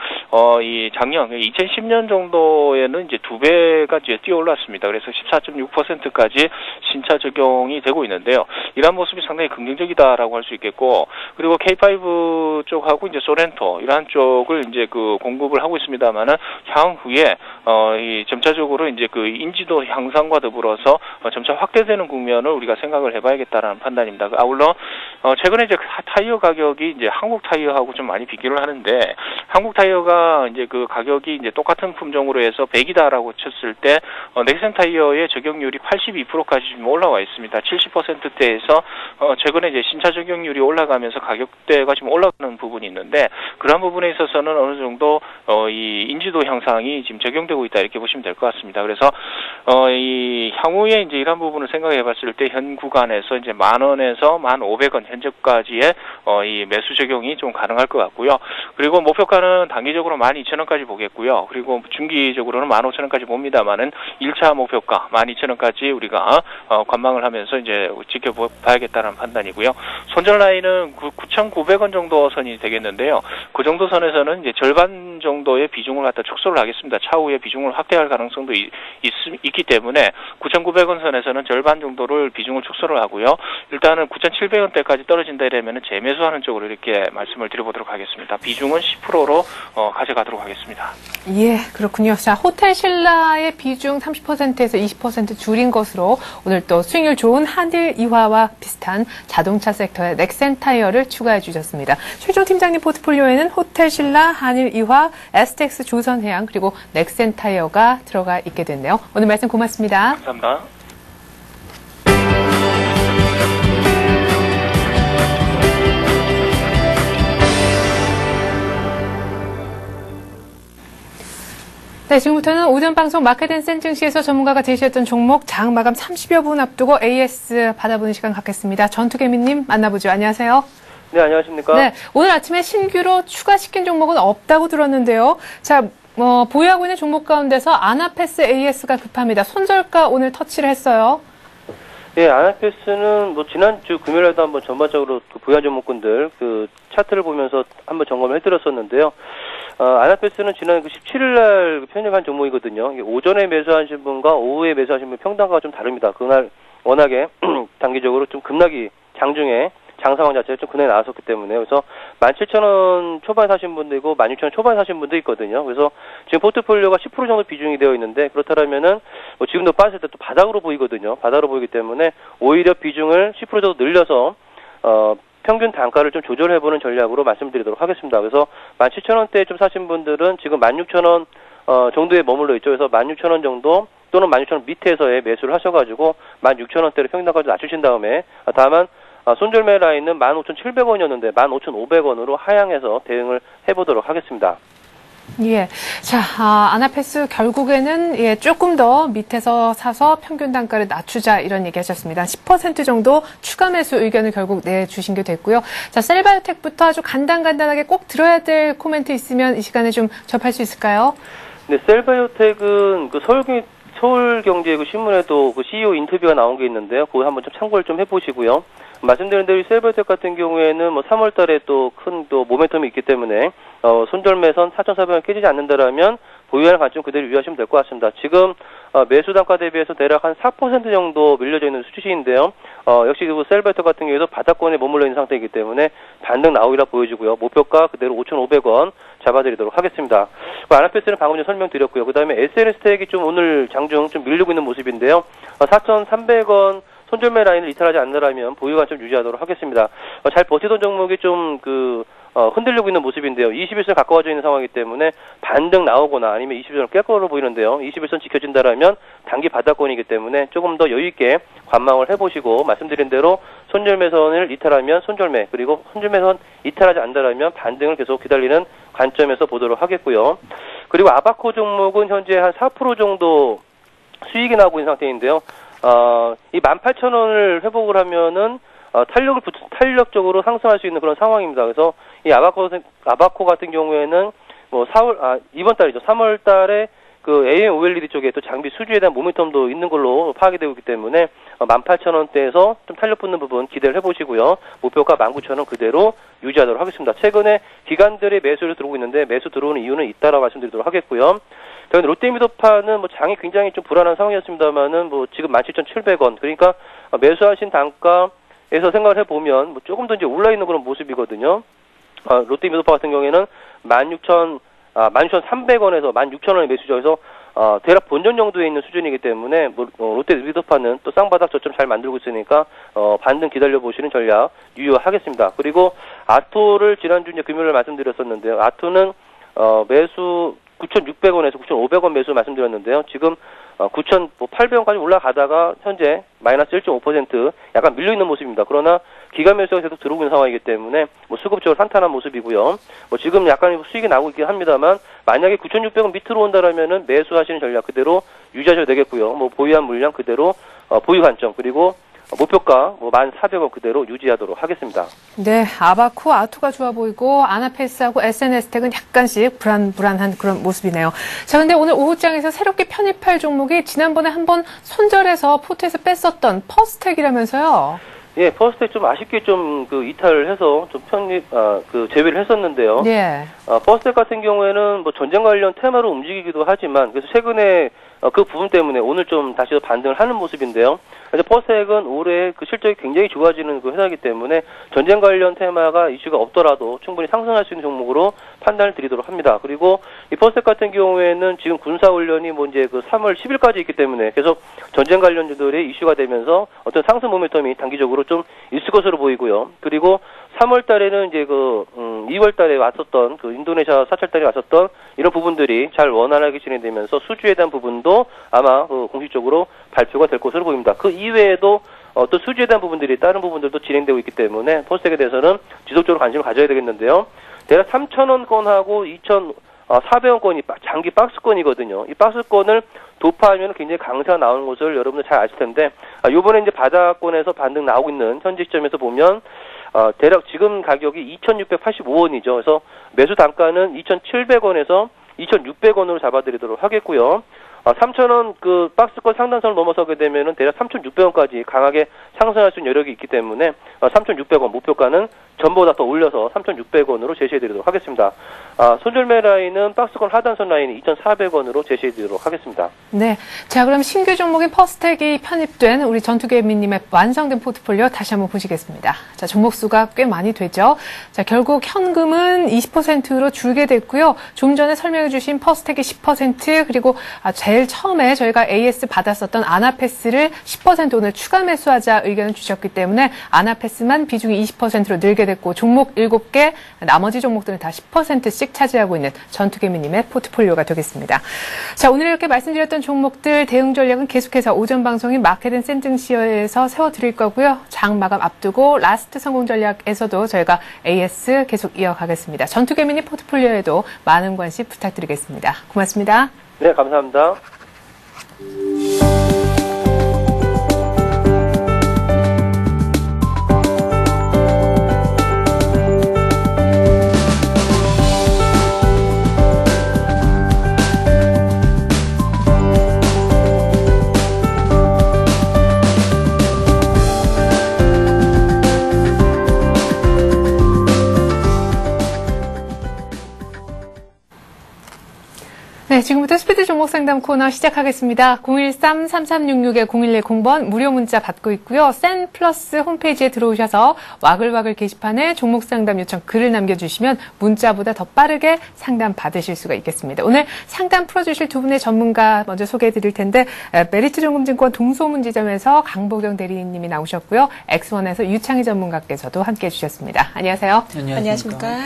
D: 이 작년 2010년 정도에는 이제 2배가 이제 뛰어 올랐습니다. 그래서 14.6%까지 신차 적용이 되고 있는데요. 이러한 모습이 상당히 긍정적이다라고 할 수 있겠고 그리고 K5 쪽하고 이제 소렌토 이러한 쪽을 이제 그 공급을 하고 있습니다만은 향후에 이 점차적으로 이제 그 인지도 향상과 더불어서 점차 확대되는 국면을 우리가 생각을 해봐야겠다라는 판단입니다. 아울러 최근에 이제 타이어 가격이 이제 한국 타이어하고 좀 많이 비교를 하는데 한국 타이어가 이제 그 가격이 이제 똑같은 품종으로 해서 100이다라고 쳤을 때 넥센 타이어의 적용률이 82%까지 좀 올라와 있습니다. 70%대에서 최근에 이제 신차 적용률이 올라가면서 가격대가 지금 올라가는 부분이 있는데 그러한 부분에 있어서는 어느 정도 이 인지도 향상이 지금 적용되고 있다 이렇게 보시면 될 것 같습니다. 그래서 이 향후에 이제 이런 부분을 생각해 봤을 때 현 구간에서 이제 10,000원에서 1,500원 현재까지의 이 매수 적용이 좀 가능할 것 같고요. 그리고 목표가는 단기적으로 12,000원까지 보겠고요. 그리고 중기적으로는 15,000원까지 봅니다만은 1차 목표가 12,000원까지 우리가 관망을 하면서 이제 지켜봐야겠다는 판단이고요. 손절 라인은 9,900원 정도 선이 되겠는데요. 그 정도 선에서는 이제 절반 정도의 비중을 갖다 축소를 하겠습니다. 차후에 비중을 확대할 가능성도 있기 때문에 9,900원 선에서는 절반 정도를 비중을 축소를 하고요. 일단은 9,700원대까지 떨어진다 이러면은 재매수하는 쪽으로 이렇게 말씀을 드려보도록 하겠습니다. 비중은 10%로 가져가도록 하겠습니다.
A: 예, 그렇군요. 자, 호텔 신라의 비중 30%에서 20% 줄인 것으로 오늘 또 수익률 좋은 한일 이화와 비슷한 자동차 섹터의 넥센 타이어를 추가해 주셨습니다. 최종 팀장님 포트폴리오에는 호텔 신라, 한일 이화, STX 조선해양 그리고 넥센 타이어가 들어가 있게 됐네요. 오늘 말씀 고맙습니다.
D: 감사합니다.
A: 네, 지금부터는 오전 방송 마켓앤센 증시에서 전문가가 제시했던 종목 장 마감 30여 분 앞두고 AS 받아보는 시간 갖겠습니다. 전투개미님 만나보죠. 안녕하세요.
E: 네, 안녕하십니까?
A: 네, 오늘 아침에 신규로 추가시킨 종목은 없다고 들었는데요. 자, 보유하고 있는 종목 가운데서 아나패스 AS가 급합니다. 손절가 오늘 터치를 했어요.
E: 예, 아나패스는 뭐 지난주 금요일에도 한번 전반적으로 그 부연 종목군들 그 차트를 보면서 한번 점검을 해드렸었는데요. 아나패스는 지난 그 17일날 편입한 종목이거든요. 오전에 매수하신 분과 오후에 매수하신 분 평단가가 좀 다릅니다. 그날 워낙에 단기적으로 좀 급락이 장중에 장 상황 자체가 좀 그날 나왔었기 때문에 그래서 17,000원 초반에 사신 분도 있고 16,000원 초반에 사신 분도 있거든요. 그래서 지금 포트폴리오가 10% 정도 비중이 되어 있는데 그렇다면은 뭐 지금도 빠졌을 때 또 바닥으로 보이거든요. 바닥으로 보이기 때문에 오히려 비중을 10% 정도 늘려서 평균 단가를 좀 조절해보는 전략으로 말씀드리도록 하겠습니다. 그래서 17,000원대에 좀 사신 분들은 지금 16,000원 정도에 머물러 있죠. 그래서 16,000원 정도 또는 16,000원 밑에서의 매수를 하셔가지고 16,000원대를 평균단가를 낮추신 다음에 다만 손절매 라인은 15,700원이었는데 15,500원으로 하향해서 대응을 해보도록 하겠습니다.
A: 예. 자, 아나패스 결국에는 조금 더 밑에서 사서 평균 단가를 낮추자 이런 얘기 하셨습니다. 10% 정도 추가 매수 의견을 결국 내주신 게 됐고요. 자, 셀바이오텍부터 아주 간단하게 꼭 들어야 될 코멘트 있으면 이 시간에 좀 접할 수 있을까요?
E: 네, 셀바이오텍은 그 서울경제 그 신문에도 그 CEO 인터뷰가 나온 게 있는데요. 그거 한번 좀 참고를 좀 해보시고요. 말씀드린 대로 셀바이오텍 같은 경우에는 뭐 3월 달에 또 큰 또 모멘텀이 있기 때문에 손절매선 4,400원 깨지지 않는다라면 보유하는 관점 그대로 유의하시면 될 것 같습니다. 지금 매수 단가 대비해서 대략 한 4% 정도 밀려져 있는 수치인데요. 역시 그 셀베터 같은 경우에도 바닥권에 머물러 있는 상태이기 때문에 반등 나오리라 보여지고요. 목표가 그대로 5,500원 잡아드리도록 하겠습니다. 아나페스는 방금 전에 설명드렸고요. 그 다음에 SNS텍이 좀 오늘 장중 좀 밀리고 있는 모습인데요. 4,300원 손절매 라인을 이탈하지 않는다면 보유 관점 유지하도록 하겠습니다. 잘 버티던 종목이 좀 흔들리고 있는 모습인데요. 21선 가까워져 있는 상황이기 때문에 반등 나오거나 아니면 21선을 깰 거로 보이는데요. 21선 지켜진다라면 단기 바닥권이기 때문에 조금 더 여유있게 관망을 해보시고 말씀드린 대로 손절매선을 이탈하면 손절매, 그리고 손절매선 이탈하지 않는다라면 반등을 계속 기다리는 관점에서 보도록 하겠고요. 그리고 아바코 종목은 현재 한 4% 정도 수익이 나오고 있는 상태인데요. 이 18,000원을 회복을 하면은 탄력적으로 상승할 수 있는 그런 상황입니다. 그래서 이 아바코 같은 경우에는 뭐 이번 달이죠. 3월 달에 그 AM OLED 쪽에 또 장비 수주에 대한 모멘텀도 있는 걸로 파악이 되고 있기 때문에 18,000원대에서 좀 탄력 붙는 부분 기대를 해보시고요. 목표가 19,000원 그대로 유지하도록 하겠습니다. 최근에 기관들의 매수를 들어오고 있는데 매수 들어오는 이유는 잇따라 말씀드리도록 하겠고요. 롯데미도파는 뭐 장이 굉장히 좀 불안한 상황이었습니다만은 뭐 지금 17,700원, 그러니까 매수하신 단가에서 생각을 해보면 뭐 조금 더 이제 올라 있는 그런 모습이거든요. 롯데미도파 같은 경우에는 16,300원에서 16,000원의 매수죠. 그래서 대략 본전 정도에 있는 수준이기 때문에 롯데미도파는 또 쌍바닥 저점 잘 만들고 있으니까 반등 기다려 보시는 전략 유효하겠습니다. 그리고 아토를 지난주 이제 금요일에 말씀드렸었는데요. 아토는 매수 9,600원에서 9,500원 매수 말씀드렸는데요. 지금 9,800원까지 올라가다가 현재 마이너스 1.5% 약간 밀려있는 모습입니다. 그러나 기관 매수가 계속 들어오고 있는 상황이기 때문에 뭐 수급적으로 탄탄한 모습이고요. 뭐 지금 약간 수익이 나고 있긴 합니다만 만약에 9,600원 밑으로 온다라면은 매수하시는 전략 그대로 유지하셔도 되겠고요. 뭐 보유한 물량 그대로 보유 관점, 그리고 목표가 1,400원 그대로 유지하도록 하겠습니다.
A: 네, 아바코, 아토가 좋아 보이고 아나페스하고 SNS텍은 약간씩 불안한 그런 모습이네요. 자, 근데 오늘 오후장에서 새롭게 편입할 종목이 지난번에 한번 손절해서 포트에서 뺐었던 퍼스텍이라면서요?
E: 예, 퍼스텍 좀 아쉽게 좀 이탈을 해서 좀 제외를 했었는데요.
A: 예.
E: 퍼스텍 같은 경우에는 뭐 전쟁 관련 테마로 움직이기도 하지만 그래서 최근에 그 부분 때문에 오늘 좀 다시 반등을 하는 모습인데요. 그래서 퍼스텍은 올해 그 실적이 굉장히 좋아지는 그 회사이기 때문에 전쟁 관련 테마가 이슈가 없더라도 충분히 상승할 수 있는 종목으로 판단을 드리도록 합니다. 그리고 이 퍼스텍 같은 경우에는 지금 군사훈련이 뭐 이제 그 3월 10일까지 있기 때문에 계속 전쟁 관련주들이 이슈가 되면서 어떤 상승 모멘텀이 단기적으로 좀 있을 것으로 보이고요. 그리고 3월 달에는 이제 2월 달에 왔었던 그 인도네시아 사찰단이 왔었던 이런 부분들이 잘 원활하게 진행되면서 수주에 대한 부분도 아마 공식적으로 발표가 될 것으로 보입니다. 그 이외에도 또 수주에 대한 부분들이 다른 부분들도 진행되고 있기 때문에 퍼스텍에 대해서는 지속적으로 관심을 가져야 되겠는데요. 대략 3,000원권하고 2,400원권이 장기 박스권이거든요. 이 박스권을 도파하면 굉장히 강세가 나오는 것을 여러분들 잘 아실 텐데, 요번에 이제 바닥권에서 반등 나오고 있는 현재 시점에서 보면 대략 지금 가격이 2,685원이죠. 그래서 매수 단가는 2,700원에서 2,600원으로 잡아드리도록 하겠고요. 3,000원 그 박스권 상단선을 넘어서게 되면은 대략 3,600원까지 강하게 상승할 수 있는 여력이 있기 때문에 3,600원 목표가는 전보다 더 올려서 3,600원으로 제시해드리도록 하겠습니다. 손절매 라인은 박스권 하단선 라인이 2,400원으로 제시해드리도록 하겠습니다.
A: 네, 자 그럼 신규 종목인 퍼스텍이 편입된 우리 전투개미님의 완성된 포트폴리오 다시 한번 보시겠습니다. 자, 종목 수가 꽤 많이 되죠. 자, 결국 현금은 20%로 줄게 됐고요. 좀 전에 설명해주신 퍼스텍이 10% 그리고 제일 처음에 저희가 AS 받았었던 아나페스를 10% 오늘 추가 매수하자 의견을 주셨기 때문에 아나페스만 비중이 20%로 늘게 됐고 종목 7개, 나머지 종목들은 다 10%씩 차지하고 있는 전투개미님의 포트폴리오가 되겠습니다. 자, 오늘 이렇게 말씀드렸던 종목들 대응 전략은 계속해서 오전 방송인 마켓앤 센증시어에서 세워드릴 거고요. 장 마감 앞두고 라스트 성공 전략에서도 저희가 AS 계속 이어가겠습니다. 전투개미님 포트폴리오에도 많은 관심 부탁드리겠습니다. 고맙습니다.
E: 네, 감사합니다.
A: 네, 네, 지금부터 스피드 종목 상담 코너 시작하겠습니다. 013-3366-0110번 무료 문자 받고 있고요. 센플러스 홈페이지에 들어오셔서 와글와글 게시판에 종목 상담 요청 글을 남겨주시면 문자보다 더 빠르게 상담 받으실 수가 있겠습니다. 오늘 상담 풀어주실 두 분의 전문가 먼저 소개해드릴 텐데 메리츠증권증권 동소문지점에서 강보경 대리님이 나오셨고요. 엑스원에서 유창희 전문가께서도 함께해 주셨습니다. 안녕하세요.
F: 안녕하십니까.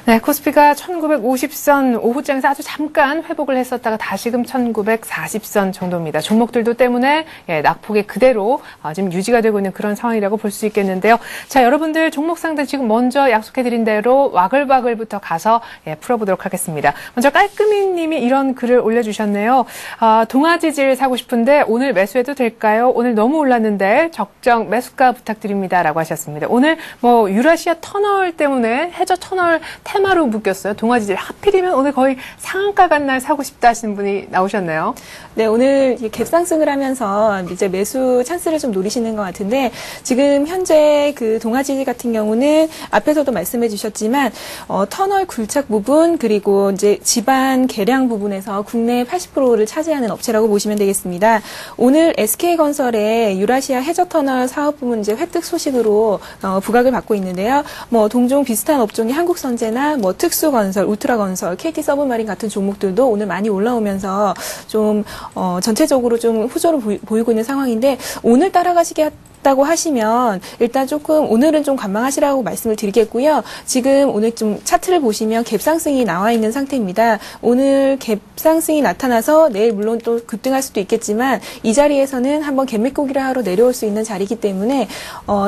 A: 네, 코스피가 1950선 오후장에서 아주 잠깐 회복을 했었다가 다시금 1940선 정도입니다. 종목들도 때문에 낙폭이 그대로 지금 유지가 되고 있는 그런 상황이라고 볼 수 있겠는데요. 자, 여러분들 종목 상담 지금 먼저 약속해드린 대로 와글와글부터 가서 풀어보도록 하겠습니다. 먼저 깔끔이님이 이런 글을 올려주셨네요. 동아지질 사고 싶은데 오늘 매수해도 될까요? 오늘 너무 올랐는데 적정 매수가 부탁드립니다라고 하셨습니다. 오늘 유라시아 터널 때문에 해저 터널 테마로 묶였어요. 동아지질 하필이면 오늘 거의 상한가 간 날 사고 싶다 하시는 분이 나오셨네요.
F: 네, 오늘 갭상승을 하면서 이제 매수 찬스를 좀 노리시는 것 같은데 지금 현재 그 동아지질 같은 경우는 앞에서도 말씀해 주셨지만 터널 굴착 부분 그리고 이제 지반 개량 부분에서 국내 80%를 차지하는 업체라고 보시면 되겠습니다. 오늘 SK건설의 유라시아 해저 터널 사업 부문 이제 획득 소식으로 부각을 받고 있는데요. 동종 비슷한 업종이 한국선제나 특수건설, 울트라건설, KT서브마린 같은 종목들도 오늘 많이 올라오면서 좀 전체적으로 좀 호조를 보이고 있는 상황인데 오늘 따라가시겠다고 하시면 일단 조금 오늘은 좀 관망하시라고 말씀을 드리겠고요. 지금 오늘 좀 차트를 보시면 갭상승이 나와 있는 상태입니다. 오늘 갭상승이 나타나서 내일 물론 또 급등할 수도 있겠지만 이 자리에서는 한번 갭매고기를 하러 내려올 수 있는 자리이기 때문에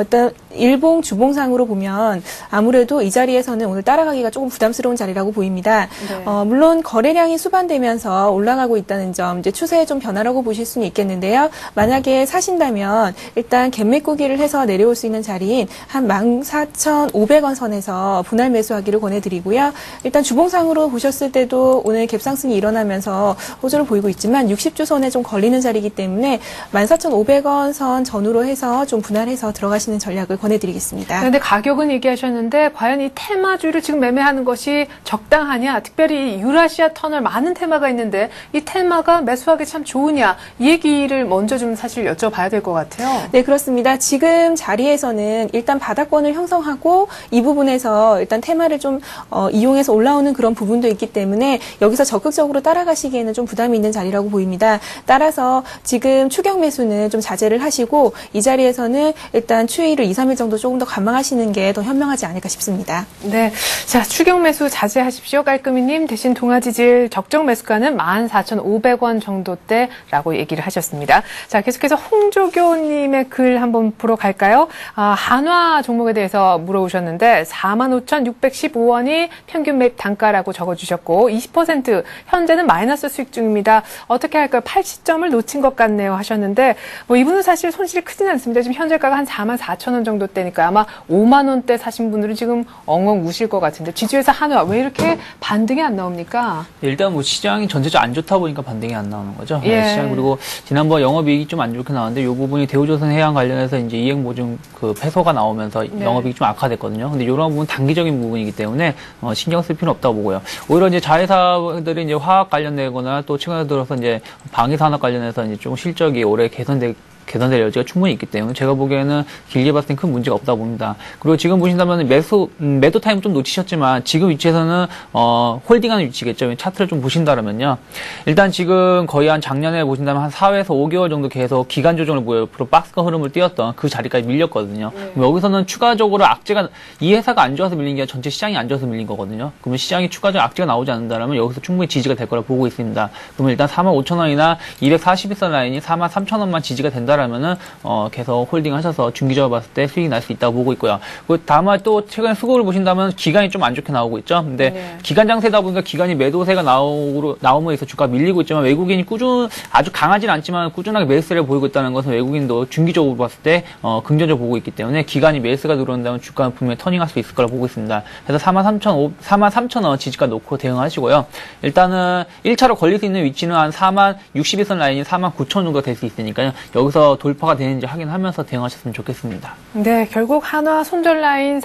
F: 일단 일봉 주봉상으로 보면 아무래도 이 자리에서는 오늘 따라가기가 조금 부담스러운 자리라고 보입니다. 네. 물론 거래량이 수반되면서 올라가고 있다는 점 이제 추세의 좀 변화라고 보실 수는 있겠는데요. 만약에 사신다면 일단 갭매고기를 해서 내려올 수 있는 자리인 한 14,500원 선에서 분할 매수하기를 권해드리고요. 일단 주봉상으로 보셨을 때도 오늘 갭상승이 일어나면서 호조를 보이고 있지만 60주 선에 좀 걸리는 자리이기 때문에 14,500원 선 전후로 해서 좀 분할해서 들어가시는 전략을 권해드리겠습니다.
A: 그런데 가격은 얘기하셨는데 과연 이 테마주를 지금 매매하는 것이 적당하냐? 특별히 유라시아 터널 많은 테마가 있는데 이 테마가 매수하기 참 좋으냐? 이 얘기를 먼저 좀 사실 여쭤봐야 될 것 같아요.
F: 네, 그렇습니다. 지금 자리에서는 일단 바닥권을 형성하고 이 부분에서 일단 테마를 좀 이용해서 올라오는 그런 부분도 있기 때문에 여기서 적극적으로 따라가시기에는 좀 부담이 있는 자리라고 보입니다. 따라서 지금 추격 매수는 좀 자제를 하시고 이 자리에서는 일단 추이를 2, 3일 정도 조금 더 관망하시는 게 더 현명하지 않을까 싶습니다.
A: 네, 자 추격 매수 자제하십시오. 깔끔이님 대신 동아지질 적정 매수가는 14,500원 정도대라고 얘기를 하셨습니다. 자 계속해서 홍조교님의 글 한번 보러 갈까요? 한화 종목에 대해서 물어보셨는데 45,615원이 평균 매입 단가라고 적어주셨고 20% 현재는 마이너스 수익 중입니다. 어떻게 할까요? 80점을 놓친 것 같네요 하셨는데 이분은 사실 손실이 크진 않습니다. 지금 현재가가 한 44,000원 정도대니까 아마 5만 원대 사신 분들은 지금 엉엉 우실 것 같은데 지주회사 한화 왜 이렇게 반등이 안 나옵니까?
G: 일단 시장이 전체적으로 안 좋다 보니까 반등이 안 나오는 거죠.
A: 예.
G: 시장 그리고 지난번 영업이익이 좀 안 좋게 나왔는데 이 부분이 대우조선해양 관련해서 이제 이익보증 패소가 나오면서
A: 네.
G: 영업이익이 좀 악화됐거든요. 근데 이런 부분 단기적인 부분이기 때문에 신경 쓸 필요는 없다고 보고요. 오히려 이제 자회사들이 이제 화학 관련되거나 또 최근에 들어서 이제 방위산업 관련해서 이제 좀 실적이 올해 개선될 여지가 충분히 있기 때문에 제가 보기에는 길게 봤을 땐 큰 문제가 없다고 봅니다. 그리고 지금 보신다면 매도 타임 좀 놓치셨지만 지금 위치에서는 홀딩하는 위치겠죠. 차트를 좀 보신다면요. 일단 지금 거의 한 작년에 보신다면 한 4회에서 5개월 정도 계속 기간 조정을 보여 박스권 흐름을 띄었던 그 자리까지 밀렸거든요. 그럼 여기서는 추가적으로 악재가 이 회사가 안 좋아서 밀린 게 아니라 전체 시장이 안 좋아서 밀린 거거든요. 그러면 시장이 추가적인 악재가 나오지 않는다면 여기서 충분히 지지가 될 거라 보고 있습니다. 그러면 일단 45,000원이나 241선 라인이 43,000원만 지지가 된다라면은 계속 홀딩 하셔서 중기적으로 봤을 때 수익이 날 수 있다고 보고 있고요. 다만 또 최근에 수급을 보신다면 기간이 좀 안 좋게 나오고 있죠. 근데
A: 네.
G: 기간 장세다 보니까 기간이 매도세가 나오면서 주가 밀리고 있지만 외국인이 아주 강하진 않지만 꾸준하게 매수세를 보이고 있다는 것은 외국인도 중기적으로 봤을 때 긍정적으로 보고 있기 때문에 기간이 매수가 들어온다면 주가는 분명히 터닝할 수 있을 거라 보고 있습니다. 그래서 43,000원 지지가 놓고 대응하시고요. 일단은 1차로 걸릴 수 있는 위치는 한 61선 라인이 49,000원 정도가 될 수 있으니까요. 여기서 돌파가 되는지 확인하면서 대응하셨으면 좋겠습니다.
A: 네, 결국 한화 손절 라인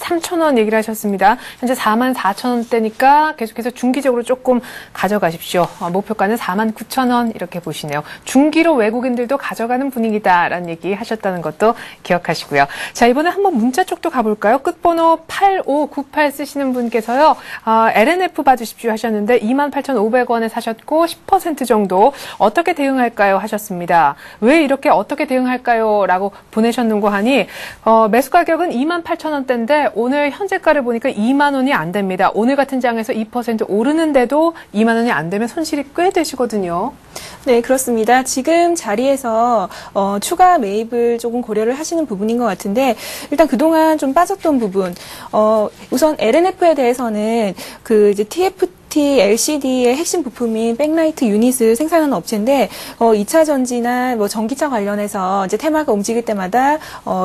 A: 3,000원 얘기를 하셨습니다. 현재 44,000원대니까 계속해서 중기적으로 조금 가져가십시오. 목표가는 49,000원 이렇게 보시네요. 중기로 외국인들도 가져가는 분위기다라는 얘기 하셨다는 것도 기억하시고요. 자, 이번에 한번 문자 쪽도 가볼까요? 끝번호 8598 쓰시는 분께서요. LNF 봐주십시오 하셨는데 28,500원에 사셨고 10% 정도 어떻게 대응할까요 하셨습니다. 왜 이렇게 어떻게 대응할까요? 라고 보내셨는고 하니 매수 가격은 28,000원대인데 오늘 현재가를 보니까 2만 원이 안 됩니다. 오늘 같은 장에서 2% 오르는데도 2만 원이 안 되면 손실이 꽤 되시거든요.
F: 네, 그렇습니다. 지금 자리에서 추가 매입을 조금 고려를 하시는 부분인 것 같은데 일단 그동안 좀 빠졌던 부분 우선 LNF에 대해서는 그 이제 LCD의 핵심 부품인 백라이트 유닛을 생산하는 업체인데 2차 전지나 뭐 전기차 관련해서 이제 테마가 움직일 때마다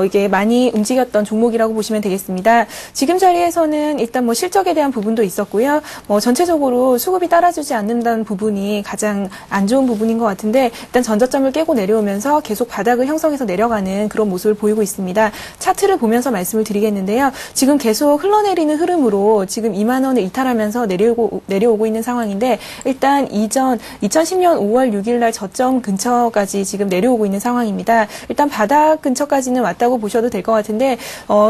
F: 이게 많이 움직였던 종목이라고 보시면 되겠습니다. 지금 자리에서는 일단 뭐 실적에 대한 부분도 있었고요. 뭐 전체적으로 수급이 따라주지 않는다는 부분이 가장 안 좋은 부분인 것 같은데 일단 전저점을 깨고 내려오면서 계속 바닥을 형성해서 내려가는 그런 모습을 보이고 있습니다. 차트를 보면서 말씀을 드리겠는데요. 지금 계속 흘러내리는 흐름으로 지금 2만 원을 이탈하면서 내려오고 있는 상황인데 일단 이전 2010년 5월 6일 날 저점 근처까지 지금 내려오고 있는 상황입니다. 일단 바닥 근처까지는 왔다고 보셔도 될 것 같은데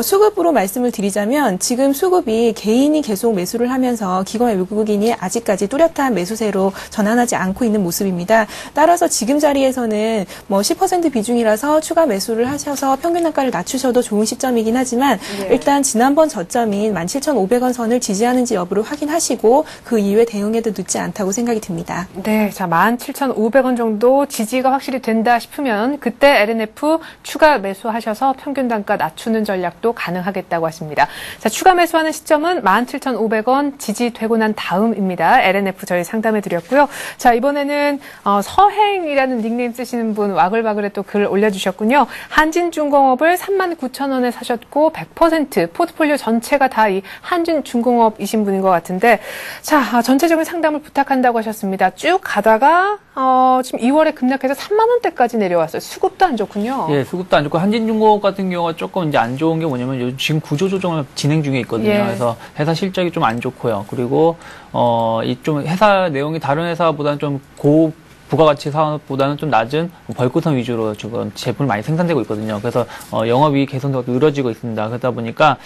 F: 수급으로 말씀을 드리자면 지금 수급이 개인이 계속 매수를 하면서 기관 외국인이 아직까지 뚜렷한 매수세로 전환하지 않고 있는 모습입니다. 따라서 지금 자리에서는 뭐 10% 비중이라서 추가 매수를 하셔서 평균 단가를 낮추셔도 좋은 시점이긴 하지만 일단 지난번 저점인 17,500원 선을 지지하는지 여부를 확인하시고 그 이후에 대응해도 늦지 않다고 생각이 듭니다.
A: 네, 자 17,500원 정도 지지가 확실히 된다 싶으면 그때 LNF 추가 매수하셔서 평균 단가 낮추는 전략도 가능하겠다고 하십니다. 자, 추가 매수하는 시점은 17,500원 지지되고 난 다음입니다. LNF 저희 상담해 드렸고요. 자, 이번에는 서행이라는 닉네임 쓰시는 분 와글와글에 또 글 올려주셨군요. 한진중공업을 39,000원에 사셨고 100% 포트폴리오 전체가 다 이 한진중공업이신 분인 것 같은데 자, 전체적인 상담을 부탁한다고 하셨습니다. 쭉 가다가 지금 2월에 급락해서 3만 원대까지 내려왔어요. 수급도 안 좋군요.
G: 예, 수급도 안 좋고 한진중공업 같은 경우가 조금 이제 안 좋은 게 뭐냐면 요즘 지금 구조 조정을 진행 중에 있거든요.
A: 예.
G: 그래서 회사 실적이 좀 안 좋고요. 그리고 이 좀 회사 내용이 다른 회사보다는 좀 부가가치 사업보다는 좀 낮은 벌크선 위주로 지금 제품을 많이 생산되고 있거든요. 그래서 영업이익 개선도 늘어지고 있습니다. 그러다 보니까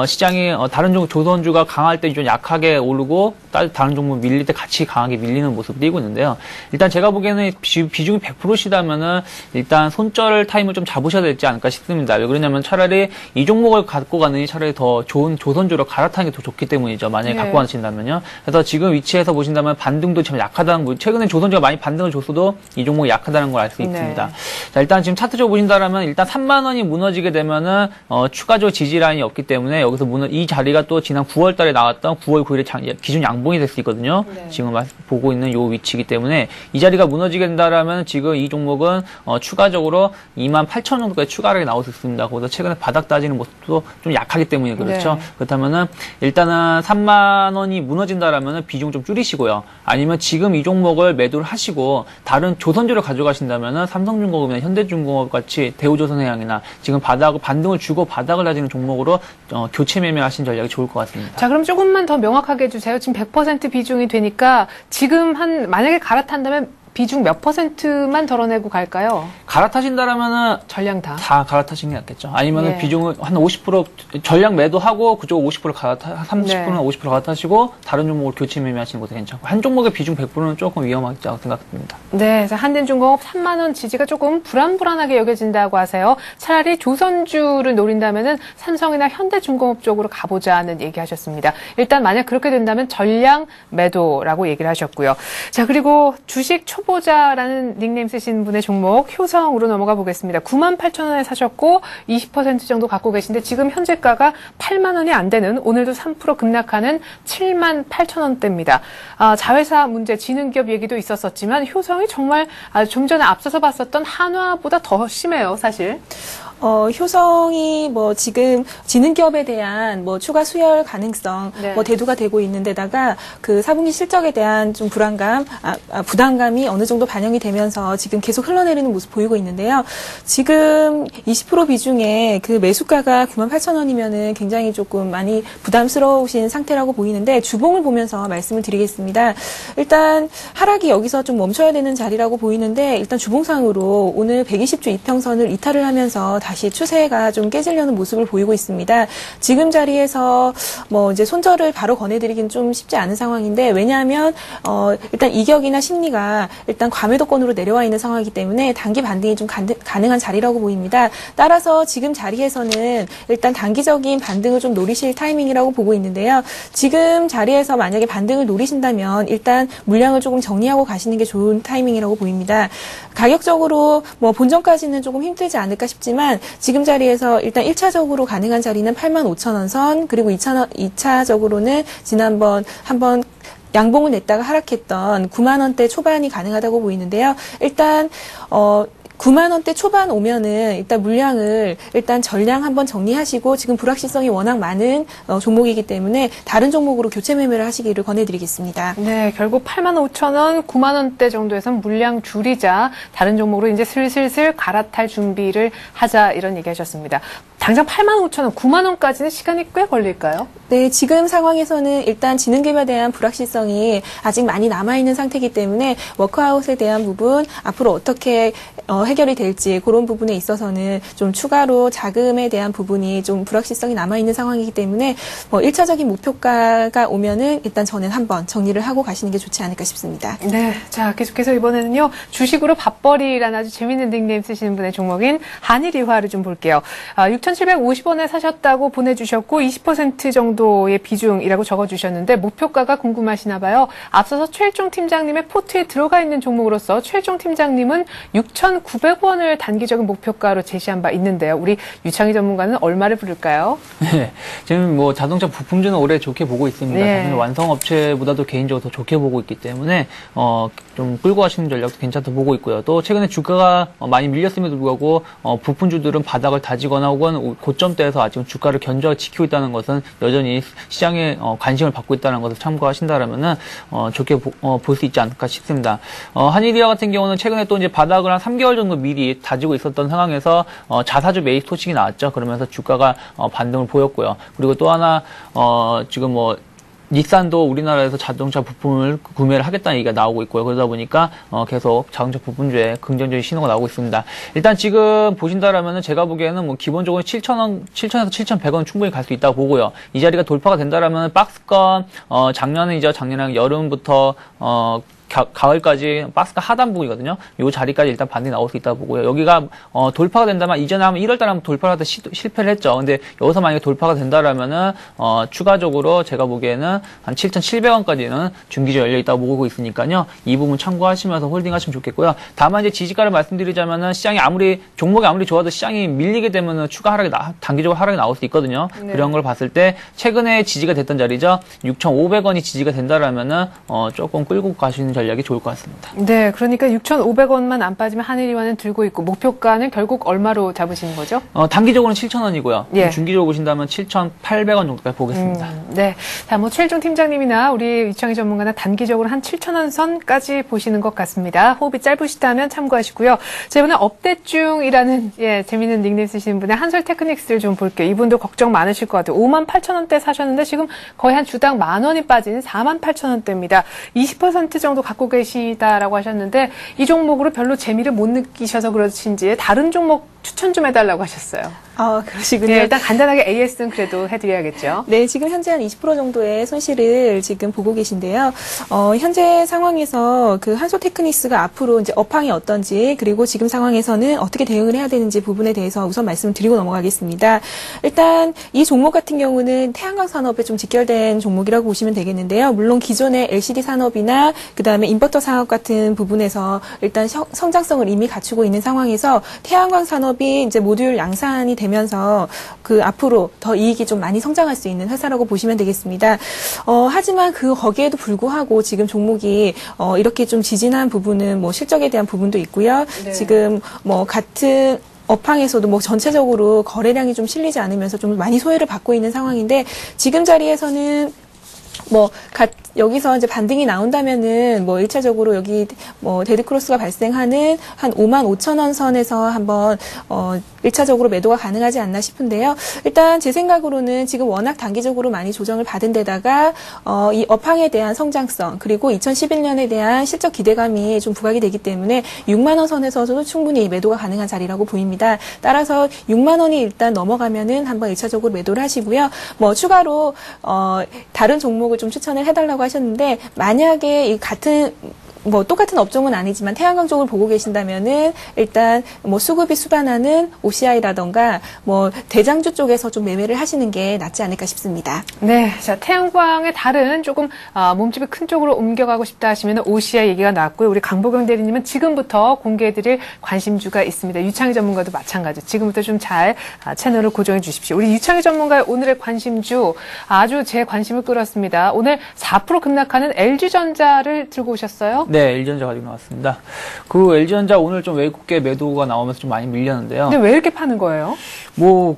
G: 시장이 다른 종목 조선주가 강할 때 좀 약하게 오르고 다른 종목 밀릴 때 같이 강하게 밀리는 모습을 띄고 있는데요. 일단 제가 보기에는 비중이 100%시다면은 일단 손절 타임을 좀 잡으셔야 되지 않을까 싶습니다. 왜 그러냐면 차라리 이 종목을 갖고 가느니 차라리 더 좋은 조선주로 갈아타는 게 더 좋기 때문이죠. 만약에 갖고 가신다면요. 그래서 지금 위치에서 보신다면 반등도 참 약하다는 거. 최근에 조선주가 많이 반등을 줬어도 이 종목이 약하다는 걸 알 수 있습니다.
A: 네.
G: 자, 일단 지금 차트적으로 보신다면 일단 3만 원이 무너지게 되면은 추가적 지지 라인이 없기 때문에 여기서 이 자리가 또 지난 9월 달에 나왔던 9월 9일에 기준 양봉이 될 수 있거든요.
A: 네.
G: 지금 보고 있는 요 위치이기 때문에 이 자리가 무너지게 된다라면 지금 이 종목은 추가적으로 28,000원 정도까지 추가하게 나올 수 있습니다. 거기서 최근에 바닥 따지는 모습도 좀 약하기 때문에 그렇죠.
A: 네.
G: 그렇다면은 일단은 3만 원이 무너진다라면은 비중 좀 줄이시고요. 아니면 지금 이 종목을 매도를 하시고 다른 조선주를 가져가신다면은 삼성중공업이나 현대중공업 같이 대우조선해양이나 지금 반등을 주고 바닥을 다지는 종목으로 교체 매매하신 전략이 좋을 것 같습니다.
A: 자, 그럼 조금만 더 명확하게 해주세요. 지금 100% 비중이 되니까 지금 만약에 갈아탄다면 비중 몇 %만 덜어내고 갈까요?
G: 갈아타신다라면은
A: 전량 다
G: 갈아타시는 게 낫겠죠. 아니면은
A: 예.
G: 비중을 한 50% 전량 매도하고 그쪽 50% 30%는
A: 네.
G: 50% 갈아타시고 다른 종목을 교체 매매하시는 것도 괜찮고 한 종목의 비중 100%는 조금 위험하다고 생각됩니다.
A: 네, 한진중공업 3만 원 지지가 조금 불안불안하게 여겨진다고 하세요. 차라리 조선주를 노린다면은 삼성이나 현대중공업 쪽으로 가보자는 얘기하셨습니다. 일단 만약 그렇게 된다면 전량 매도라고 얘기를 하셨고요. 자, 그리고 주식 초보자라는 닉네임 쓰신 분의 종목 효성으로 넘어가 보겠습니다. 98,000원에 사셨고 20% 정도 갖고 계신데 지금 현재가가 8만 원이 안 되는 오늘도 3% 급락하는 78,000원대입니다. 자회사 문제, 지능기업 얘기도 있었었지만 효성이 정말 좀 전에 앞서서 봤었던 한화보다 더 심해요, 사실.
F: 효성이 뭐 지금 지능기업에 대한 뭐 추가 수혈 가능성
A: 네.
F: 뭐 대두가 되고 있는데다가 그 4분기 실적에 대한 좀 불안감, 부담감이 어느 정도 반영이 되면서 지금 계속 흘러내리는 모습 보이고 있는데요. 지금 20% 비중의 그 매수가가 98,000원이면은 굉장히 조금 많이 부담스러우신 상태라고 보이는데 주봉을 보면서 말씀을 드리겠습니다. 일단 하락이 여기서 좀 멈춰야 되는 자리라고 보이는데 일단 주봉상으로 오늘 120주 이평선을 이탈을 하면서 다시 추세가 좀 깨지려는 모습을 보이고 있습니다. 지금 자리에서 뭐 이제 손절을 바로 권해드리긴 좀 쉽지 않은 상황인데 왜냐하면 일단 이격이나 심리가 일단 과매도권으로 내려와 있는 상황이기 때문에 단기 반등이 좀 가능한 자리라고 보입니다. 따라서 지금 자리에서는 일단 단기적인 반등을 좀 노리실 타이밍이라고 보고 있는데요. 지금 자리에서 만약에 반등을 노리신다면 일단 물량을 조금 정리하고 가시는 게 좋은 타이밍이라고 보입니다. 가격적으로 뭐 본전까지는 조금 힘들지 않을까 싶지만 지금 자리에서 일단 1차적으로 가능한 자리는 85,000원 선 그리고 2차적으로는 지난번 한번 양봉을 냈다가 하락했던 9만 원대 초반이 가능하다고 보이는데요. 일단 9만 원대 초반 오면은 일단 물량을 일단 전량 한번 정리하시고 지금 불확실성이 워낙 많은 종목이기 때문에 다른 종목으로 교체 매매를 하시기를 권해드리겠습니다.
A: 네, 결국 85,000원, 9만 원대 정도에선 물량 줄이자 다른 종목으로 이제 슬슬슬 갈아탈 준비를 하자 이런 얘기하셨습니다. 당장 85,000원, 9만 원까지는 시간이 꽤 걸릴까요?
F: 네, 지금 상황에서는 일단 지능기업에 대한 불확실성이 아직 많이 남아있는 상태이기 때문에 워크아웃에 대한 부분 앞으로 어떻게 해결이 될지 그런 부분에 있어서는 좀 추가로 자금에 대한 부분이 좀 불확실성이 남아있는 상황이기 때문에 뭐 1차적인 목표가가 오면은 일단 저는 한번 정리를 하고 가시는 게 좋지 않을까 싶습니다.
A: 네, 자 계속해서 이번에는요 주식으로 밥벌이라는 아주 재밌는 닉네임 쓰시는 분의 종목인 한일이화를 좀 볼게요. 6,750원에 사셨다고 보내주셨고 20% 정도의 비중이라고 적어주셨는데 목표가가 궁금하시나 봐요. 앞서서 최일종 팀장님의 포트에 들어가 있는 종목으로서 최일종 팀장님은 6,900원을 단기적인 목표가로 제시한 바 있는데요. 우리 유창희 전문가는 얼마를 부를까요?
G: 네, 지금 뭐 자동차 부품주는 올해 좋게 보고 있습니다.
A: 네.
G: 사실 완성업체보다도 개인적으로 더 좋게 보고 있기 때문에 좀 끌고 가시는 전략도 괜찮다 보고 있고요. 또 최근에 주가가 많이 밀렸음에도 불구하고 부품주들은 바닥을 다지거나 혹은 고점대에서 아직은 주가를 견저지키고 있다는 것은 여전히 시장에 관심을 받고 있다는 것을 참고하신다라면은 좋게 볼 수 있지 않을까 싶습니다. 한일이화 같은 경우는 최근에 또 이제 바닥을 한 3개월 정도 미리 다지고 있었던 상황에서 자사주 매입 소식이 나왔죠. 그러면서 주가가 반등을 보였고요. 그리고 또 하나 지금 뭐 닛산도 우리나라에서 자동차 부품을 구매를 하겠다는 얘기가 나오고 있고요. 그러다 보니까 계속 자동차 부품주에 긍정적인 신호가 나오고 있습니다. 일단 지금 보신다라면은 제가 보기에는 뭐 기본적으로 7,000원, 7,000에서 7,100원 충분히 갈 수 있다고 보고요. 이 자리가 돌파가 된다라면 박스권 작년에 여름부터 가을까지 박스가 하단부이거든요. 이 자리까지 일단 반등이 나올 수 있다고 보고요. 여기가 돌파가 된다면 이전에 한번 1월달에 한번 돌파를 하다 실패를 했죠. 근데 여기서 만약에 돌파가 된다라면은 추가적으로 제가 보기에는 한 7,700원까지는 중기적 열려 있다고 보고 있으니까요. 이 부분 참고하시면서 홀딩하시면 좋겠고요. 다만 이제 지지가를 말씀드리자면은 종목이 아무리 좋아도 시장이 밀리게 되면은 추가 하락이 단기적으로 하락이 나올 수 있거든요.
A: 네.
G: 그런 걸 봤을 때 최근에 지지가 됐던 자리죠. 6,500원이 지지가 된다라면은 조금 끌고 가시는 전략이 좋을 것 같습니다.
A: 네, 그러니까 6,500원만 안 빠지면 한일이화는 들고 있고 목표가는 결국 얼마로 잡으시는 거죠?
G: 단기적으로는 7,000원이고요.
A: 예.
G: 중기적으로 보신다면 7,800원 정도까지 보겠습니다.
A: 네. 자, 뭐 최일종 팀장님이나 우리 유창희 전문가는 단기적으로 한 7,000원 선까지 보시는 것 같습니다. 호흡이 짧으시다면 참고하시고요. 자, 이번에 업대중이라는 재미있는 닉네임 쓰시는 분의 한솔테크닉스를 좀 볼게요. 이분도 걱정 많으실 것 같아요. 58,000원대 사셨는데 지금 거의 한 주당 10,000원이 빠진 48,000원대입니다. 20% 정도 갖고 계시다라고 하셨는데 이 종목으로 별로 재미를 못 느끼셔서 그러신지 다른 종목 추천 좀 해달라고 하셨어요.
F: 그러시군요.
A: 네, 일단 간단하게 AS는 그래도 해드려야겠죠.
F: 네, 지금 현재 한 20% 정도의 손실을 지금 보고 계신데요. 현재 상황에서 그 한솔테크닉스가 앞으로 이제 업황이 어떤지 그리고 지금 상황에서는 어떻게 대응을 해야 되는지 부분에 대해서 우선 말씀드리고 넘어가겠습니다. 일단 이 종목 같은 경우는 태양광 산업에 좀 직결된 종목이라고 보시면 되겠는데요. 물론 기존의 LCD 산업이나 그다음에 인버터 산업 같은 부분에서 일단 성장성을 이미 갖추고 있는 상황에서 태양광 산업이 이제 모듈 양산이 되면서 그 앞으로 더 이익이 좀 많이 성장할 수 있는 회사라고 보시면 되겠습니다. 하지만 거기에도 불구하고 지금 종목이 이렇게 좀 지진한 부분은 뭐 실적에 대한 부분도 있고요.
A: 네.
F: 지금 뭐 같은 업황에서도 뭐 전체적으로 거래량이 좀 실리지 않으면서 좀 많이 소외를 받고 있는 상황인데 지금 자리에서는 여기서 이제 반등이 나온다면은 뭐 1차적으로 여기 뭐 데드크로스가 발생하는 한 55,000원 선에서 한번 1차적으로 매도가 가능하지 않나 싶은데요. 일단 제 생각으로는 지금 워낙 단기적으로 많이 조정을 받은 데다가 이 업황에 대한 성장성 그리고 2011년에 대한 실적 기대감이 좀 부각이 되기 때문에 6만 원 선에서도 충분히 매도가 가능한 자리라고 보입니다. 따라서 6만 원이 일단 넘어가면은 한번 1차적으로 매도를 하시고요. 뭐 추가로 다른 종목을 좀 추천을 해달라고 하셨는데 만약에 이 뭐 똑같은 업종은 아니지만 태양광 쪽을 보고 계신다면은 일단 뭐 수급이 수반하는 OCI라던가 뭐 대장주 쪽에서 좀 매매를 하시는 게 낫지 않을까 싶습니다.
A: 네, 자 태양광의 다른 조금 몸집이 큰 쪽으로 옮겨가고 싶다 하시면 OCI 얘기가 나왔고요. 우리 강보경 대리님은 지금부터 공개해드릴 관심주가 있습니다. 유창희 전문가도 마찬가지. 지금부터 좀 잘 채널을 고정해 주십시오. 우리 유창희 전문가의 오늘의 관심주 아주 제 관심을 끌었습니다. 오늘 4% 급락하는 LG전자를 들고 오셨어요?
G: 네, LG전자 가지고 나왔습니다. 그 LG전자 오늘 좀 외국계 매도가 나오면서 좀 많이 밀렸는데요.
A: 근데 왜 이렇게 파는 거예요?
G: 뭐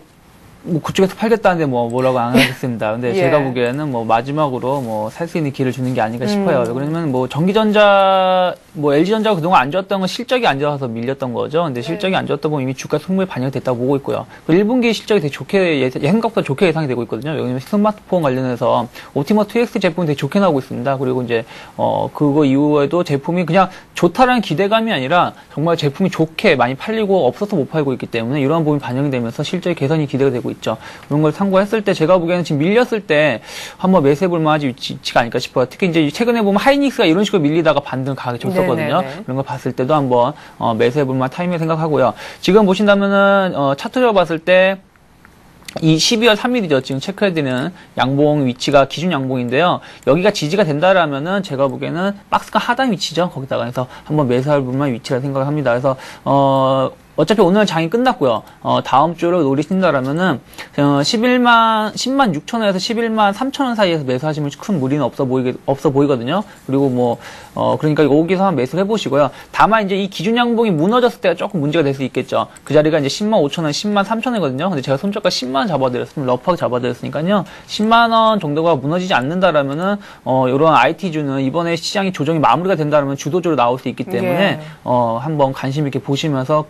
G: 그쪽에서 팔겠다는데 뭐라고 안 하겠습니다. 근데
A: 예.
G: 제가 보기에는 뭐 마지막으로 살 수 있는 길을 주는 게 아닌가 싶어요. 그러면 뭐 전기전자, LG전자가 그동안 안 좋았던 건 실적이 안 좋아서 밀렸던 거죠. 근데 실적이 안 좋았다 보면 이미 주가 승부에 반영이 됐다고 보고 있고요. 그 1분기 실적이 되게 좋게, 생각보다 좋게 예상이 되고 있거든요. 왜냐면 스마트폰 관련해서 옵티머 2X 제품이 되게 좋게 나오고 있습니다. 그리고 이제, 그거 이후에도 제품이 그냥 좋다라는 기대감이 아니라 정말 제품이 좋게 많이 팔리고 없어서 못 팔고 있기 때문에 이러한 부분이 반영이 되면서 실적의 개선이 기대가 되고 있죠. 그런 걸 참고했을 때 제가 보기에는 지금 밀렸을 때 한번 매수해볼 만한 위치가 아닐까 싶어요. 특히 이제 최근에 보면 하이닉스가 이런 식으로 밀리다가 반등 가격이 줬었거든요.
A: 네네네.
G: 그런 걸 봤을 때도 한번 매수해볼 만한 타이밍을 생각하고요. 지금 보신다면은 차트로 봤을 때 이 12월 3일이죠. 지금 체크해드리는 양봉 위치가 기준 양봉인데요. 여기가 지지가 된다라면은 제가 보기에는 박스가 하단 위치죠. 거기다가 해서 한번 매수할 만한 위치라 생각을 합니다. 그래서 어차피 오늘 장이 끝났고요. 다음 주를 노리신다라면은 10만 6천원에서 11만 3천원 사이에서 매수하시면 큰 무리는 없어 보이거든요. 그리고 그러니까 여기서 한번 매수해 보시고요. 다만 이제 이 기준 양봉이 무너졌을 때가 조금 문제가 될 수 있겠죠. 그 자리가 이제 10만 5천원, 10만 3천원이거든요. 근데 제가 손절가 10만 원 잡아드렸으면 러프하게 잡아드렸으니까요. 10만 원 정도가 무너지지 않는다라면은 이런 IT주는 이번에 시장이 조정이 마무리가 된다라면 주도주로 나올 수 있기 때문에 한번 관심 있게 보시면서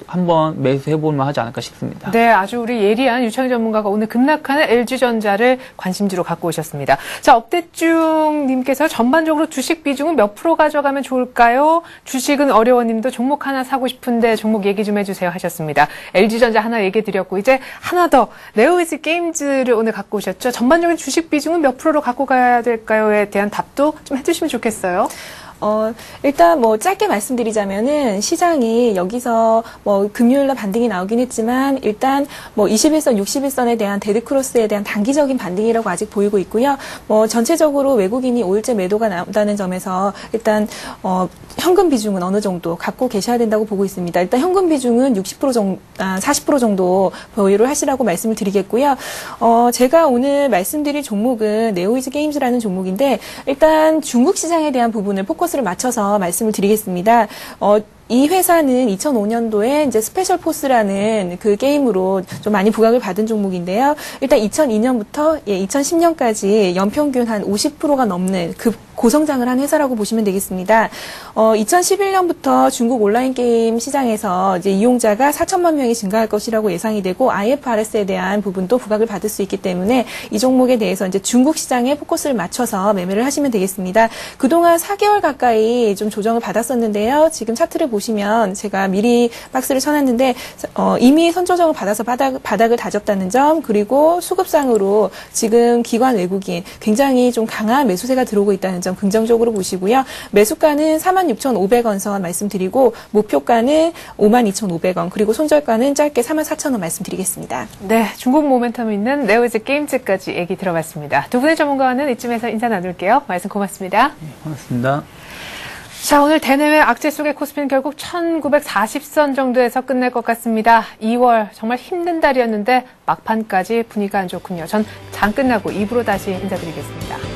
G: 한번 매수해볼만 하지 않을까 싶습니다.
A: 네, 아주 우리 예리한 유창희 전문가가 오늘 급락하는 LG전자를 관심주로 갖고 오셨습니다. 자, 업대중님께서 전반적으로 주식 비중은 몇 프로 가져가면 좋을까요? 주식은 어려워님도 종목 하나 사고 싶은데 종목 얘기 좀 해주세요 하셨습니다. LG전자 하나 얘기 드렸고 이제 하나 더 네오이즈 게임즈를 오늘 갖고 오셨죠. 전반적인 주식 비중은 몇 프로로 갖고 가야 될까요에 대한 답도 좀 해주시면 좋겠어요.
F: 일단 짧게 말씀드리자면은 시장이 여기서 금요일날 반등이 나오긴 했지만 일단 21선, 60일선에 대한 데드크로스에 대한 단기적인 반등이라고 아직 보이고 있고요. 전체적으로 외국인이 5일째 매도가 나온다는 점에서 일단 현금 비중은 어느 정도 갖고 계셔야 된다고 보고 있습니다. 일단 현금 비중은 60% 정도, 40% 정도 보유를 하시라고 말씀을 드리겠고요. 제가 오늘 말씀드릴 종목은 네오이즈 게임즈라는 종목인데 일단 중국 시장에 대한 부분을 포커스를 맞춰서 말씀을 드리겠습니다. 이 회사는 2005년도에 이제 스페셜 포스라는 그 게임으로 좀 많이 부각을 받은 종목인데요. 일단 2002년부터 2010년까지 연평균 한 50%가 넘는 고성장을 한 회사라고 보시면 되겠습니다. 2011년부터 중국 온라인 게임 시장에서 이제 이용자가 4천만 명이 증가할 것이라고 예상이 되고 IFRS에 대한 부분도 부각을 받을 수 있기 때문에 이 종목에 대해서 이제 중국 시장에 포커스를 맞춰서 매매를 하시면 되겠습니다. 그동안 4개월 가까이 좀 조정을 받았었는데요. 지금 차트를 보시면 제가 미리 박스를 쳐놨는데 이미 선조정을 받아서 바닥을 다졌다는 점 그리고 수급상으로 지금 기관 외국인 굉장히 좀 강한 매수세가 들어오고 있다는 점 긍정적으로 보시고요. 매수가는 46,500원 선 말씀드리고 목표가는 52,500원 그리고 손절가는 짧게 44,000원 말씀드리겠습니다.
A: 네, 중국 모멘텀 있는 네오이즈 게임즈까지 얘기 들어봤습니다. 두 분의 전문가와는 이쯤에서 인사 나눌게요. 말씀 고맙습니다.
G: 네, 고맙습니다.
A: 자, 오늘 대내외 악재 속의 코스피는 결국 1940선 정도에서 끝낼 것 같습니다. 2월 정말 힘든 달이었는데 막판까지 분위기가 안 좋군요. 전 장 끝나고 2부로 다시 인사드리겠습니다.